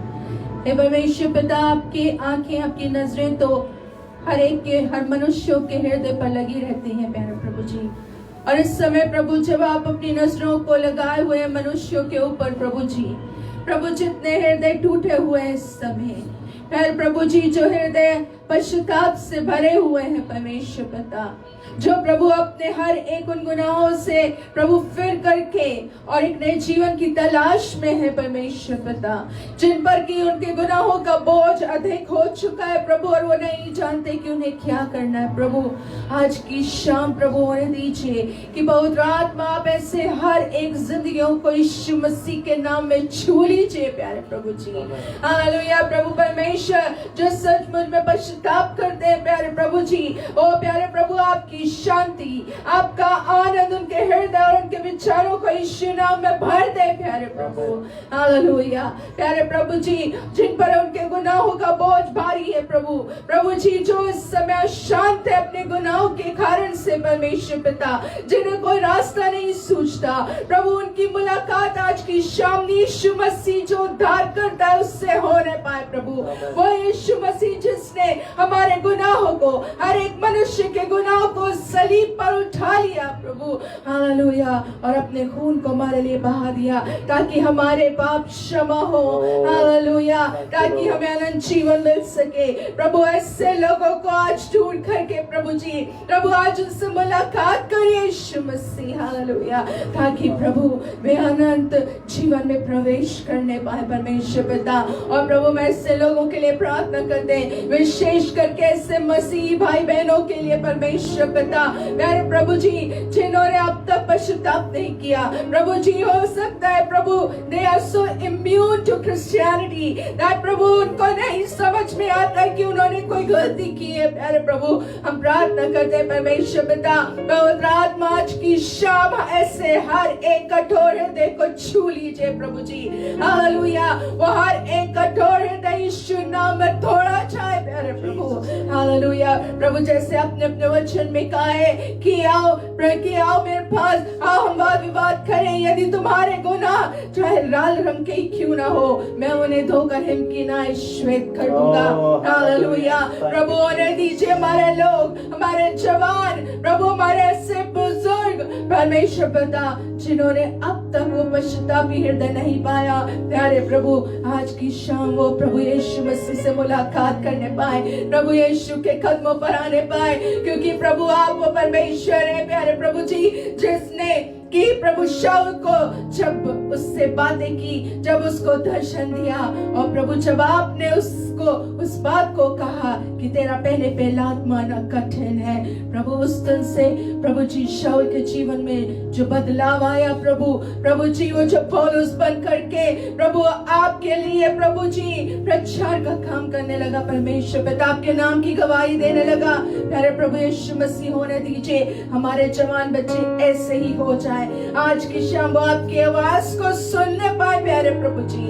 हे परमेश्वर पिता, आपकी आंखें, आपकी नजरें तो हर एक के, हर मनुष्यों के हृदय पर लगी रहती हैं प्यारे प्रभु जी। और इस समय प्रभु, जब आप अपनी नजरों को लगाए हुए मनुष्यों के ऊपर प्रभु जी, प्रभु जितने हृदय टूटे हुए हैं इस समय, फिर प्रभु जी जो हृदय पश्चाताप से भरे हुए हैं परमेश्वर पिता, जो प्रभु अपने हर एक उन गुनाहों से प्रभु फिर करके और एक नए जीवन की तलाश में है परमेश्वर पिता, जिन पर कि उनके गुनाहों का बोझ अधिक हो चुका है प्रभु और वो नहीं जानते कि उन्हें क्या करना है प्रभु, आज की शाम प्रभु होने दीजिए कि पवित्र आत्मा आप ऐसे हर एक जिंदगियों को यीशु मसीह के नाम में छू लीजिए प्यारे प्रभु जी। हालेलुया। प्रभु परमेश्वर जो सचमुच में पश्चाताप करते हैं प्यारे प्रभु जी, ओ प्यारे प्रभु आपकी शांति, आपका आनंद उनके हृदय और उनके विचारों को यीशु नाम में भर दे प्यारे प्रभु। हालेलुया। प्यारे प्रभु जी, जिन पर उनके गुनाहों का बोझ भारी है प्रभु, प्रभु जी जो इस समय शांत है अपने गुनाहों के कारण से परमेश्वर पिता, जिन्हें कोई रास्ता नहीं सूझता प्रभु, उनकी मुलाकात आज की शाम यीशु मसीह जो उद्धार करता है उससे होने पाए प्रभु। वो यीशु मसीह जिसने हमारे गुनाहों को, हर एक मनुष्य के गुनाहों को सलीब पर उठा लिया प्रभु। हालेलुया। और अपने खून को हमारे लिए बहा दिया ताकि हमारे पाप क्षमा हो। हालेलुया। ताकि हमें अनंत जीवन मिल सके प्रभु। ऐसे लोगों को आज ढूंढ करके प्रभु जी, प्रभु आज उनसे मुलाकात करिए यीशु मसीह। हालेलुया। ताकि प्रभु वे अनंत जीवन में प्रवेश करने पाए परमेश्वर पिता। और प्रभु मैं ऐसे लोगों के लिए प्रार्थना करते हैं, विशेष करके ऐसे मसीही भाई बहनों के लिए परमेश्वर पिता, मेरे प्रभु जी जिन्होंने अब तक पश्चाताप नहीं किया प्रभु जी, हो सकता है प्रभु they are so immune to Christianity that प्रभु उनको नहीं समझ में आता कि उन्होंने कोई गलती की है प्यारे प्रभु। हम प्रार्थना करते हैं परमेश्वर पिता, पवित्र आत्मा आज की शाम ऐसे हर एक कठोर हृदय को छू लीजिए प्रभु जी। हालेलुया। वो हर एक कठोर हृदय यीशु नाम में थोड़ा जाए प्यारे प्रभु। हालेलुया। प्रभु जैसे अपने अपने वचन में कहा है कि आओ मेरे पास, आओ हम वाद विवाद करें, यदि तुम्हारे गुनाह चाहे लाल रंग के ही क्यों ना हो, मैं उन्हें धोकर हिमकिनाए श्वेत कर दूंगा। हालेलुया। प्रभु उन्हें दीजिए, हमारे लोग, हमारे जवान प्रभु, हमारे ऐसे बुजुर्ग परमेश्वर पिता जिन्होंने अब तक वो पश्चातापी हृदय नहीं पाया प्यारे प्रभु, आज की शाम वो प्रभु यीशु मसीह से मुलाकात करने पाए, प्रभु यीशु के कदमों पर आने पाए, क्योंकि प्रभु आप वो परमेश्वर है प्यारे प्रभु जी जिसने कि प्रभु शाऊल को जब उससे बातें की, जब उसको दर्शन दिया, और प्रभु जब आपने उसको उस बात को कहा कि तेरा पहले लात मारना कठिन है, प्रभु उस दिन से प्रभु जी शाऊल के जीवन में जो बदलाव आया, प्रभु जी वो जो पौलुस बन करके प्रभु आपके लिए प्रभु जी प्रचार का काम करने लगा, परमेश्वर पिता आपके नाम की गवाही देने लगा। प्यारे प्रभु यीशु मसीह होने दीजिए हमारे जवान बच्चे ऐसे ही हो जाए, आज की शाम वो आपकी आवाज को सुनने पाए प्यारे प्रभु जी,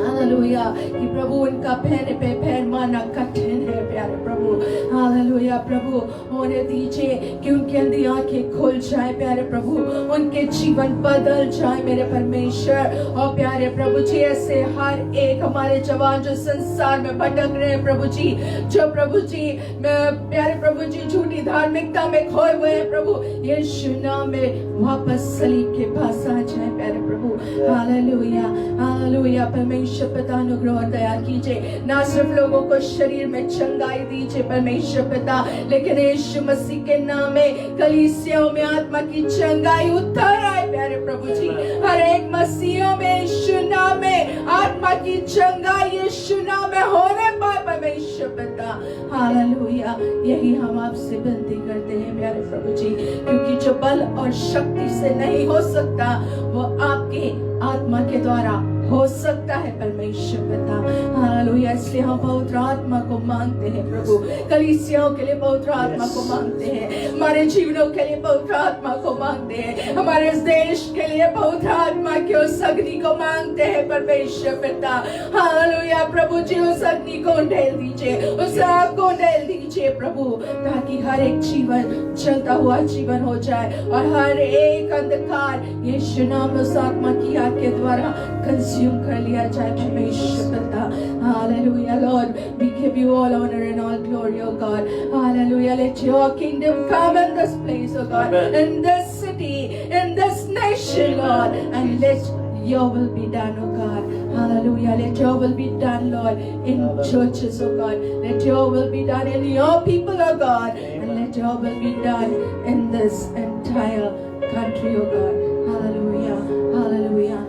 हालेलुया, कि प्रभु उनका पैर पे पैर मारना कठिन है प्यारे प्रभु, हालेलुया। प्रभु होने दीजिए कि उनकी अंधी आंखें खुल जाए प्यारे प्रभु, उनके जीवन बदल जाए मेरे परमेश्वर। और प्यारे प्रभु जी ऐसे हर एक हमारे जवान जो संसार में भटक रहे हैं प्रभु जी, जो प्रभु जी प्यारे प्रभु जी झूठी धार्मिकता में खोए हुए हैं प्रभु, यीशु नाम में वापस सलीब के पास आ जाए प्यारे प्रभु, हालेलुया हालेलुया। परमेश्वर पिता अनुग्रह और दया कीजिए, ना सिर्फ लोगों को शरीर में चंगाई दीजिए परमेश्वर पिता, लेकिन यीशु मसीह के नाम में कलीसियाओं में आत्मा की चंगाई उतर आए प्यारे प्रभु जी, हर एक मसीहों में यीशु नाम में आत्मा की चंगाई यीशु नाम में होने पाए परमेश्वर पिता, हालेलुया। यही हम आपसे विनती करते हैं प्यारे प्रभु जी, क्योंकि जो बल और शक्ति से नहीं हो सकता वो आपके आत्मा के द्वारा हो सकता है परमेश्वर पिता, हालेलुया। इसलिए हम पवित्र आत्मा को मांगते हैं प्रभु, कलीसियाओं के लिए पवित्र आत्मा को मांगते हैं, हमारे जीवनों के लिए पवित्र आत्मा को मांगते हैं, हमारे इस देश के लिए पवित्र आत्मा के उस अग्नि को मांगते हैं परमेश्वर पिता, हालेलुया। प्रभु जी उस अग्नि को ढेल दीजिए, उस आग को ढेल दीजिए प्रभु, ताकि हर एक जीवन चलता हुआ जीवन हो जाए और हर एक अंधकार यीशु नाम उस आत्मा की आग के द्वारा कंज्यूम कर लिया जाए परमेश्वर पिता, hallelujah. Lord we give you all honour and all glory O God, hallelujah. Let your kingdom come in this place O God, in this city, in this nation Lord, and let your will be done, oh God. Hallelujah. Let your will be done, Lord, in churches, oh God. Let your will be done in your people, oh God. And let your will be done in this entire country, oh God. Hallelujah. Hallelujah.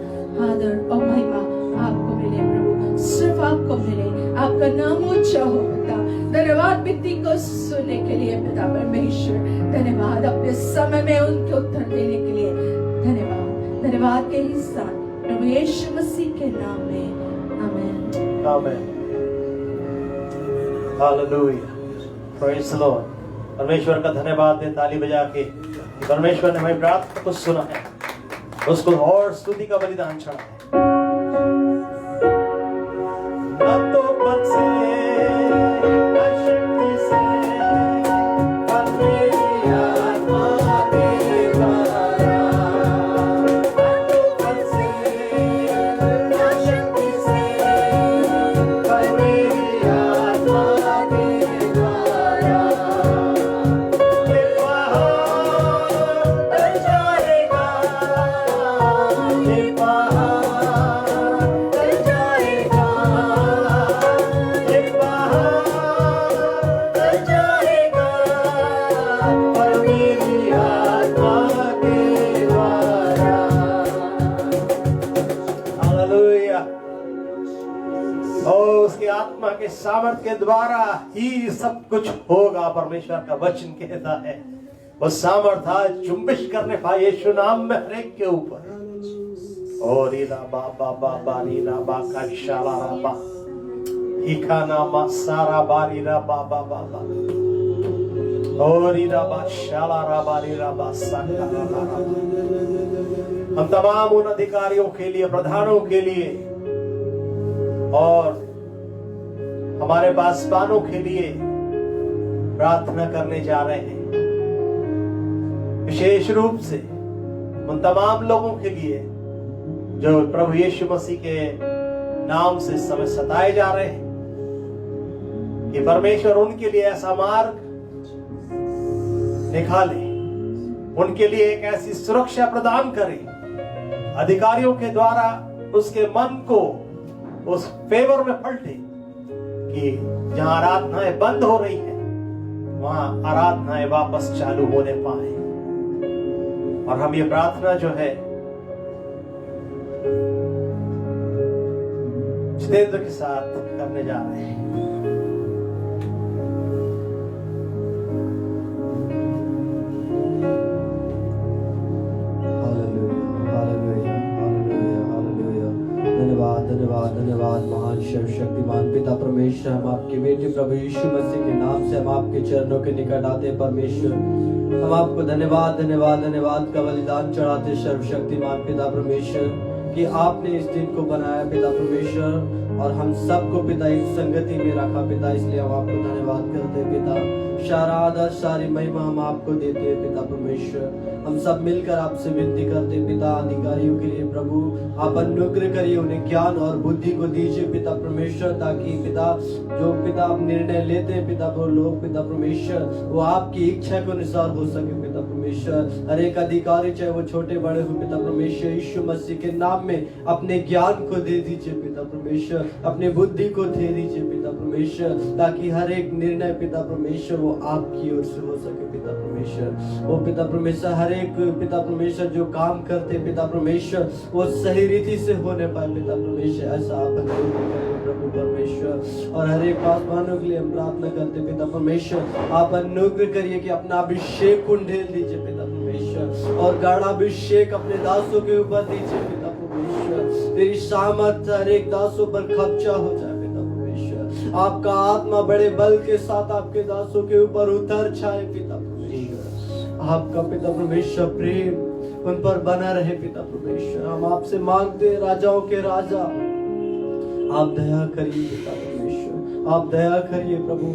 आदर और महिमा आपको मिले प्रभु, सिर्फ आपको मिले, आपका नाम ऊंचा हो पिता। धन्यवाद विनती को सुनने के लिए पिता परमेश्वर, धन्यवाद अपने समय में उनके उत्तर देने के लिए, धन्यवाद धन्यवाद के ही साथ प्रभु यीशु मसीह के नाम में, आमीन आमीन, हालेलुया, प्रेज़ द लॉर्ड। परमेश्वर का धन्यवाद दें ताली बजा के, परमेश्वर ने हमारी प्रार्थना को सुना है, उसको और स्तुति का बलिदान चढ़ा है। न तो बल से न शक्ति से, पर मेरी आत्मा के द्वारा। न तो बल से न शक्ति से, पर मेरी आत्मा के द्वारा। ये पहाड़ टल जाएगा, ये पहाड़ टल जाएगा, ये पहाड़ टल जाएगा, पर मेरी आत्मा के द्वारा। हालेलुया। और उसकी आत्मा के सामर्थ के द्वारा ही सब कुछ होगा, परमेश्वर का वचन कहता है। वो सामर्थ आज जुम्बिश करने पाए यीशु नाम में हर एक के ऊपर। और रीला बाबा बाबा रीला बाका शाला राबा हिकाना मा सारा बारीला बाबा बाबा। और रीला बा शाला राबा रीला बा साका राबा। हम तमाम उन अधिकारियों के लिए, प्रधानों के लिए और हमारे पासवानों के लिए प्रार्थना करने जा रहे हैं, विशेष रूप से उन तमाम लोगों के लिए जो प्रभु यीशु मसीह के नाम से समय सताए जा रहे हैं, कि परमेश्वर उनके लिए ऐसा मार्ग निकाले, उनके लिए एक ऐसी सुरक्षा प्रदान करे, अधिकारियों के द्वारा उसके मन को उस फेवर में पलटे कि जहां आराधनाएं बंद हो रही है वहां आराधनाएं वापस चालू होने पाए। और हम ये प्रार्थना जो है जितेंद्र के साथ करने जा रहे हैं। धन्यवाद धन्यवाद धन्यवाद महान सर्वशक्तिमान पिता परमेश्वर, हम आपके बेटे प्रभु यीशु मसीह के नाम से हम आपके चरणों के निकट आते परमेश्वर। हम आपको धन्यवाद धन्यवाद धन्यवाद का बलिदान चढ़ाते सर्वशक्तिमान पिता परमेश्वर कि आपने इस दिन को बनाया पिता परमेश्वर, और हम सबको पिता एक संगति में रखा पिता, इसलिए हम आपको धन्यवाद करते पिता। सारा आदर सारी महिमा हम आपको देते हैं पिता परमेश्वर। हम सब मिलकर आपसे विनती करते पिता, अधिकारियों के लिए प्रभु आप अनुग्रह करिए, उन्हें ज्ञान और बुद्धि को दीजिए पिता परमेश्वर, ताकि पिता जो पिता आप निर्णय लेते हैं पिता वो लोग पिता परमेश्वर वो आपकी इच्छा के अनुसार हो सके पिता परमेश्वर। हर एक अधिकारी चाहे वो छोटे बड़े हो पिता परमेश्वर, यीशु मसीह के नाम में अपने ज्ञान को दे दीजिए पिता परमेश्वर, अपने बुद्धि को दे दीजिए पिता परमेश्वर, ताकि हर एक निर्णय पिता परमेश्वर वो आपकी ओर से हो सके पिता परमेश्वर। वो पिता परमेश्वर हर एक पिता परमेश्वर जो काम करते पिता परमेश्वर वो सही रीति से होने पाए पिता परमेश्वर, ऐसा आप प्रभु परमेश्वर। और हर एक पासवानों के लिए हम प्रार्थना करते पिता परमेश्वर, आप अनुग्रह करिए कि अपना अभिषेक कुंडेल दीजिए पिता परमेश्वर, और गाढ़ा अभिषेक अपने दासों के ऊपर दीजिए पिता परमेश्वर। तेरी सामर्थ हर एक दासों पर खर्चा हो जाए पिता परमेश्वर, आपका आत्मा बड़े बल के साथ आपके दासों के ऊपर उतर छाए पिता परमेश्वर। आपका पिता परमेश्वर प्रेम उन पर बना रहे पिता परमेश्वर। हम आपसे मांगते हैं राजाओं के राजा, आप दया करिए पिता परमेश्वर, आप दया करिए प्रभु,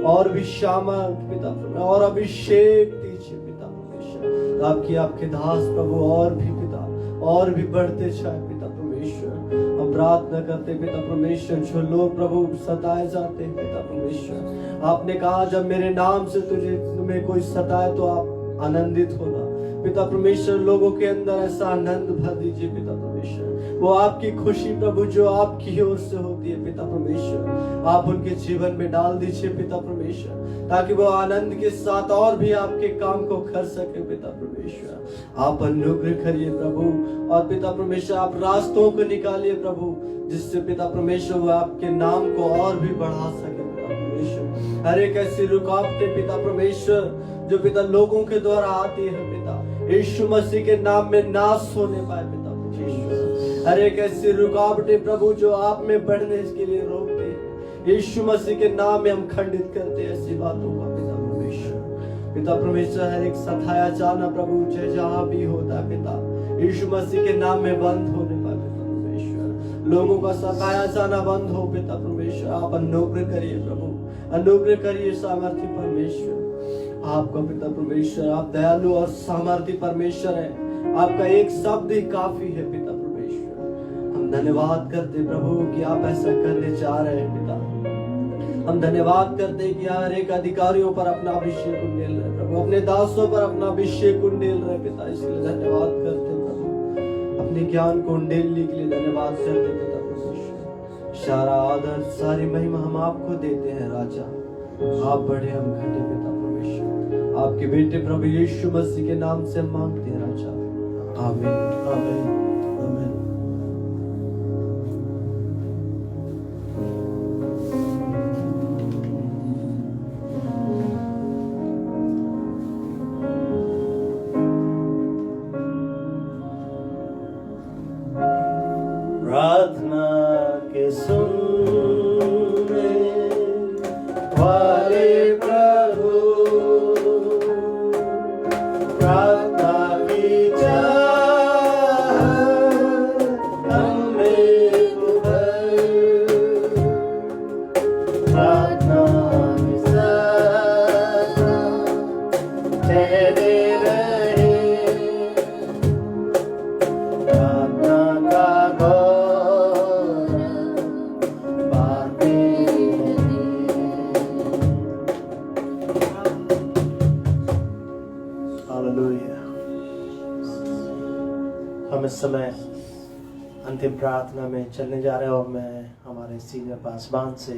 और भी सामर्थ पिता परमेश्वर और अभिषेक दीजिए पिता परमेश्वर, आपकी आपके दास प्रभु और भी पिता और भी बढ़ते जाए पिता परमेश्वर। हम प्रार्थना करते पिता परमेश्वर, जो लोग प्रभु सताए जाते हैं पिता परमेश्वर, आपने कहा जब मेरे नाम से तुम्हें कोई सताए तो आप आनंदित होना पिता परमेश्वर। लोगों के अंदर ऐसा आनंद भर दीजिए पिता परमेश्वर, वो आपकी खुशी प्रभु जो आपकी ओर से होती है पिता परमेश्वर, आप उनके जीवन में डाल दीजिए पिता परमेश्वर, ताकि वो आनंद के साथ और भी आपके काम को कर सके पिता परमेश्वर। आप अनुग्रह करिए प्रभु, और पिता परमेश्वर आप रास्तों को निकालिए प्रभु, जिससे पिता परमेश्वर वो आपके नाम को और भी बढ़ा सके पिता परमेश्वर। हर एक ऐसी रुकावटें पिता परमेश्वर जो पिता लोगों के द्वारा आती है पिता, यीशु मसीह के नाम में नाश होने पाए पिता परमेश्वर। हर एक ऐसी रुकावटें प्रभु जो आप में बढ़ने के लिए रोकते हैं, यीशु मसीह के नाम में हम खंडित करते हैं ऐसी बातों का पिता परमेश्वर। पिता परमेश्वर हर एक सताया जाना प्रभु चाहे जहां भी होता है पिता, यीशु मसीह के नाम में बंद होने पाए पिता परमेश्वर। लोगों का सताया जाना बंद हो पिता परमेश्वर। आप अनुग्रह करिए प्रभु, अनुग्रह करिए सामर्थ्य परमेश्वर। आपका पिता परमेश्वर आप दयालु और सामर्थ्य परमेश्वर है, आपका एक शब्द ही काफी है पिता परमेश्वर। हम धन्यवाद करते प्रभु कि आप ऐसा करने जा रहे हैं पिता। हम धन्यवाद करते कि हर एक अधिकारियों पर अपना अभिषेक उंडेल रहे प्रभु, अपने दासों पर अपना अभिषेक उंडेल रहे पिता, इसलिए धन्यवाद करते प्रभु। अपने ज्ञान को उंडेलने के लिए धन्यवाद करते पिता परमेश्वर। सारा आदर सारी महिमा हम आपको देते हैं राजा, आप बड़े हम घटे पिता परमेश्वर। आपके बेटे प्रभु यीशु मसीह के नाम से मांगते हैं राजा, आमीन आमीन आमीन। प्रार्थना के सुनने वाले प्रभु, प्रार्थना की चाहत हमें उभर, प्रार्थना में सदा ठहरे रहे, प्रार्थना का गौरव बांटे हालेलुया। हम इस समय अंतिम प्रार्थना में चलने जा रहे हैं, और मैं हमारे सीनियर पासवान से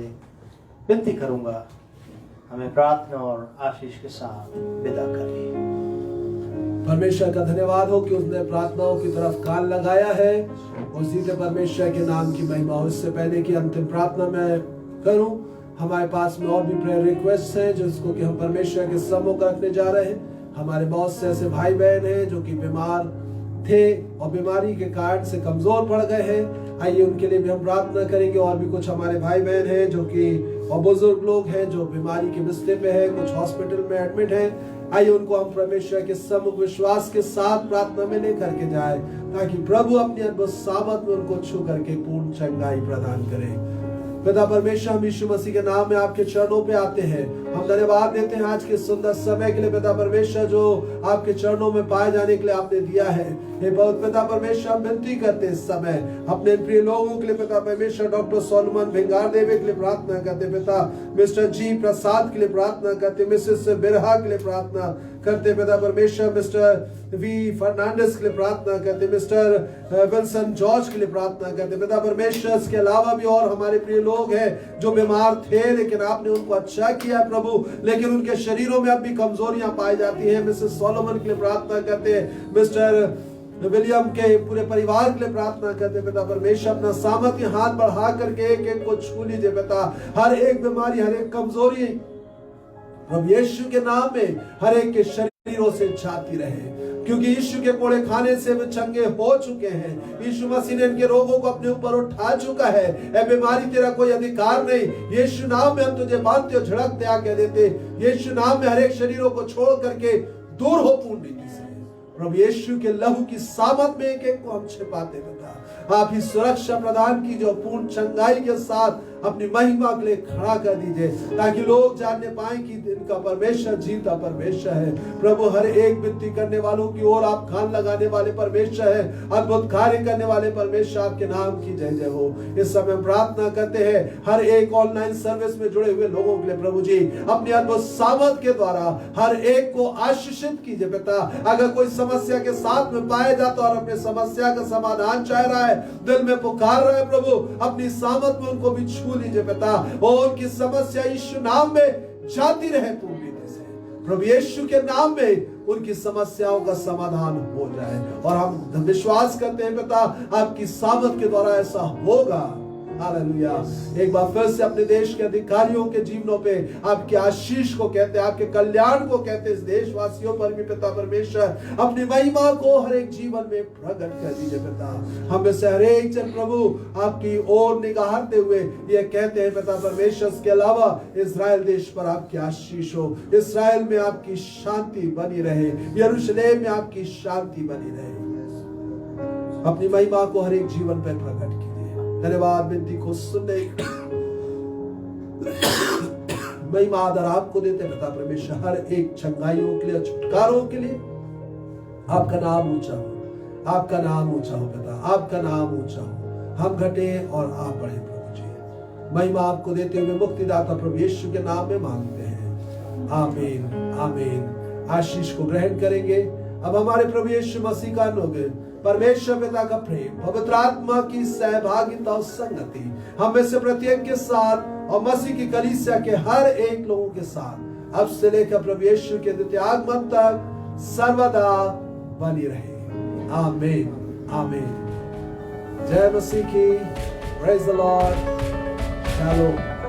विनती करूंगा हमें प्रार्थना और आशीष के साथ विदा करें। परमेश्वर का धन्यवाद हो कि उसने प्रार्थनाओं की तरफ कान लगाया है। उस जीते परमेश्वर के नाम की महिमा हो। इससे पहले कि अंतिम प्रार्थना मैं करूं, हमारे पास में और भी प्रेयर रिक्वेस्ट हैं जिसको कि हम परमेश्वर के सम्मुख रखने जा रहे हैं। हमारे बहुत से ऐसे भाई बहन हैं जो कि बीमार थे और बीमारी के कारण से कमजोर पड़ गए हैं। आइए उनके लिए भी हम प्रार्थना करेंगे। और भी कुछ हमारे भाई बहन हैं जो कि और बुजुर्ग लोग हैं जो बीमारी के बिस्तर पे है, कुछ हॉस्पिटल में एडमिट हैं। आइए उनको हम परमेश्वर के सम्मुख विश्वास के साथ प्रार्थना में लेकर के जाए ताकि प्रभु अपनी अद्भुत सामर्थ में उनको छू करके पूर्ण चंगाई प्रदान करे। पिता परमेश्वर, हम यीशु मसीह के नाम में आपके चरणों पे आते हैं। हम धन्यवाद देते हैं आज के सुंदर समय के लिए पिता परमेश्वर, जो आपके चरणों में पाए जाने के लिए आपने दिया है। हे बहुत पिता परमेश्वर, हम विनती करते हैं इस समय अपने प्रिय लोगों के लिए पिता परमेश्वर, डॉक्टर सोलोमन भिंगार देवे के लिए प्रार्थना करते, पिता मिस्टर जी प्रसाद के लिए प्रार्थना करते, मिसेस बिरहा के लिए प्रार्थना करते पिता परमेश्वर, मिस्टर वी फर्नांडिस के लिए प्रार्थना करते, मिस्टर विल्सन जॉर्ज के लिए प्रार्थना करते पिता परमेश्वर। इसके अलावा भी और हमारे प्रिय लोग हैं जो बीमार थे लेकिन आपने उनको अच्छा किया प्रभु, लेकिन उनके शरीरों में अब भी कमजोरियां पाई जाती हैं। मिसेस सोलोमन के लिए प्रार्थना करते, मिस्टर विलियम के पूरे परिवार के लिए प्रार्थना करते पिता परमेश्वर। अपना सामर्थ्य हाथ बढ़ा करके एक एक को छू लीजिए पिता। हर एक बीमारी, हर एक कमजोरी प्रभु यीशु के नाम में हर एक के शरीरों से जाती रहे, क्योंकि यीशु के कोड़े खाने से वे चंगे हो चुके हैं। यीशु मसीह ने इनके रोगों को अपने ऊपर उठा चुका है। ए बीमारी, तेरा कोई अधिकार नहीं। यीशु नाम में हम तुझे बांधते और झड़कते आके देते। यीशु नाम में हर एक शरीरों को छोड़ करके दूर हो पूर्ण रीति से। प्रभु यीशु के लहू की सामत में एक एक को हम छिपाते पिता। आप ही सुरक्षा प्रदान कीजिए और पूर्ण चंगाई के साथ अपनी महिमा के लिए खड़ा कर दीजिए ताकि लोग जानने पाए कि इनका परमेश्वर जीता परमेश्वर है। प्रभु हर एक विनती करने वालों की ओर आप कान लगाने वाले परमेश्वर है, अद्भुत कार्य करने वाले परमेश्वर, आपके नाम की जय जय हो। इस समय प्रार्थना करते हैं हर एक ऑनलाइन सर्विस में जुड़े हुए लोगों के लिए प्रभु जी अपनी अद्भुत सामर्थ के द्वारा हर एक को आशीषित कीजिए पिता। अगर कोई समस्या के साथ में पाया जाता और अपने समस्या का समाधान चाह रहा है, दिल में पुकार रहा है प्रभु, अपनी सामर्थ में उनको भी छू लीजिए पिता और उनकी समस्या यीशु नाम में जाती रहे पूर्ण रीति से। प्रभु यीशु के नाम में उनकी समस्याओं का समाधान हो जाए और हम विश्वास करते हैं पिता आपकी सामर्थ के द्वारा ऐसा होगा। हालेलुया। एक बार फिर से अपने देश के अधिकारियों के जीवनों पे आपके आशीष को कहते हैं, आपके कल्याण को कहते हैं। इस देशवासियों पर भी पिता परमेश्वर अपनी महिमा को हर एक जीवन में प्रकट कर दीजिए पिता। हम में से हर एक जन प्रभु आपकी ओर निगाहते हुए ये कहते हैं पिता परमेश्वर, इसके अलावा इस्राएल देश पर आपकी आशीष हो, इस्राएल में आपकी शांति बनी रहे, यरूशलेम में आपकी शांति बनी रहे। अपनी महिमा को हर एक जीवन पर प्रकट कीजिए। धन्यवाद विनती को सुनने महिमा आदर आपको देते पिता परमेश्वर। हर एक चंगाइयों के लिए, छुटकारों के लिए आपका नाम ऊंचा हो, आपका नाम ऊंचा हो पिता, आपका नाम ऊंचा हो। हम घटे और आप बढ़े प्रभु जी। महिमा आपको देते हुए मुक्तिदाता प्रभु यीशु के नाम में मांगते हैं, आमीन आमीन। आशीष को ग्रहण करेंगे। अब हमारे प्रभु यीशु मसीह का अनुग्रह, परमेश्वर पिता का प्रेम, पवित्र आत्मा की सहभागिता और संगति हम में से प्रत्येक के साथ और मसीह की कलीसिया के हर एक लोगों के साथ अब से लेकर प्रभु यीशु के द्वितीय आगमन तक सर्वदा बनी रहे। आमीन आमीन। जय मसीह की। Praise the Lord. शालोम।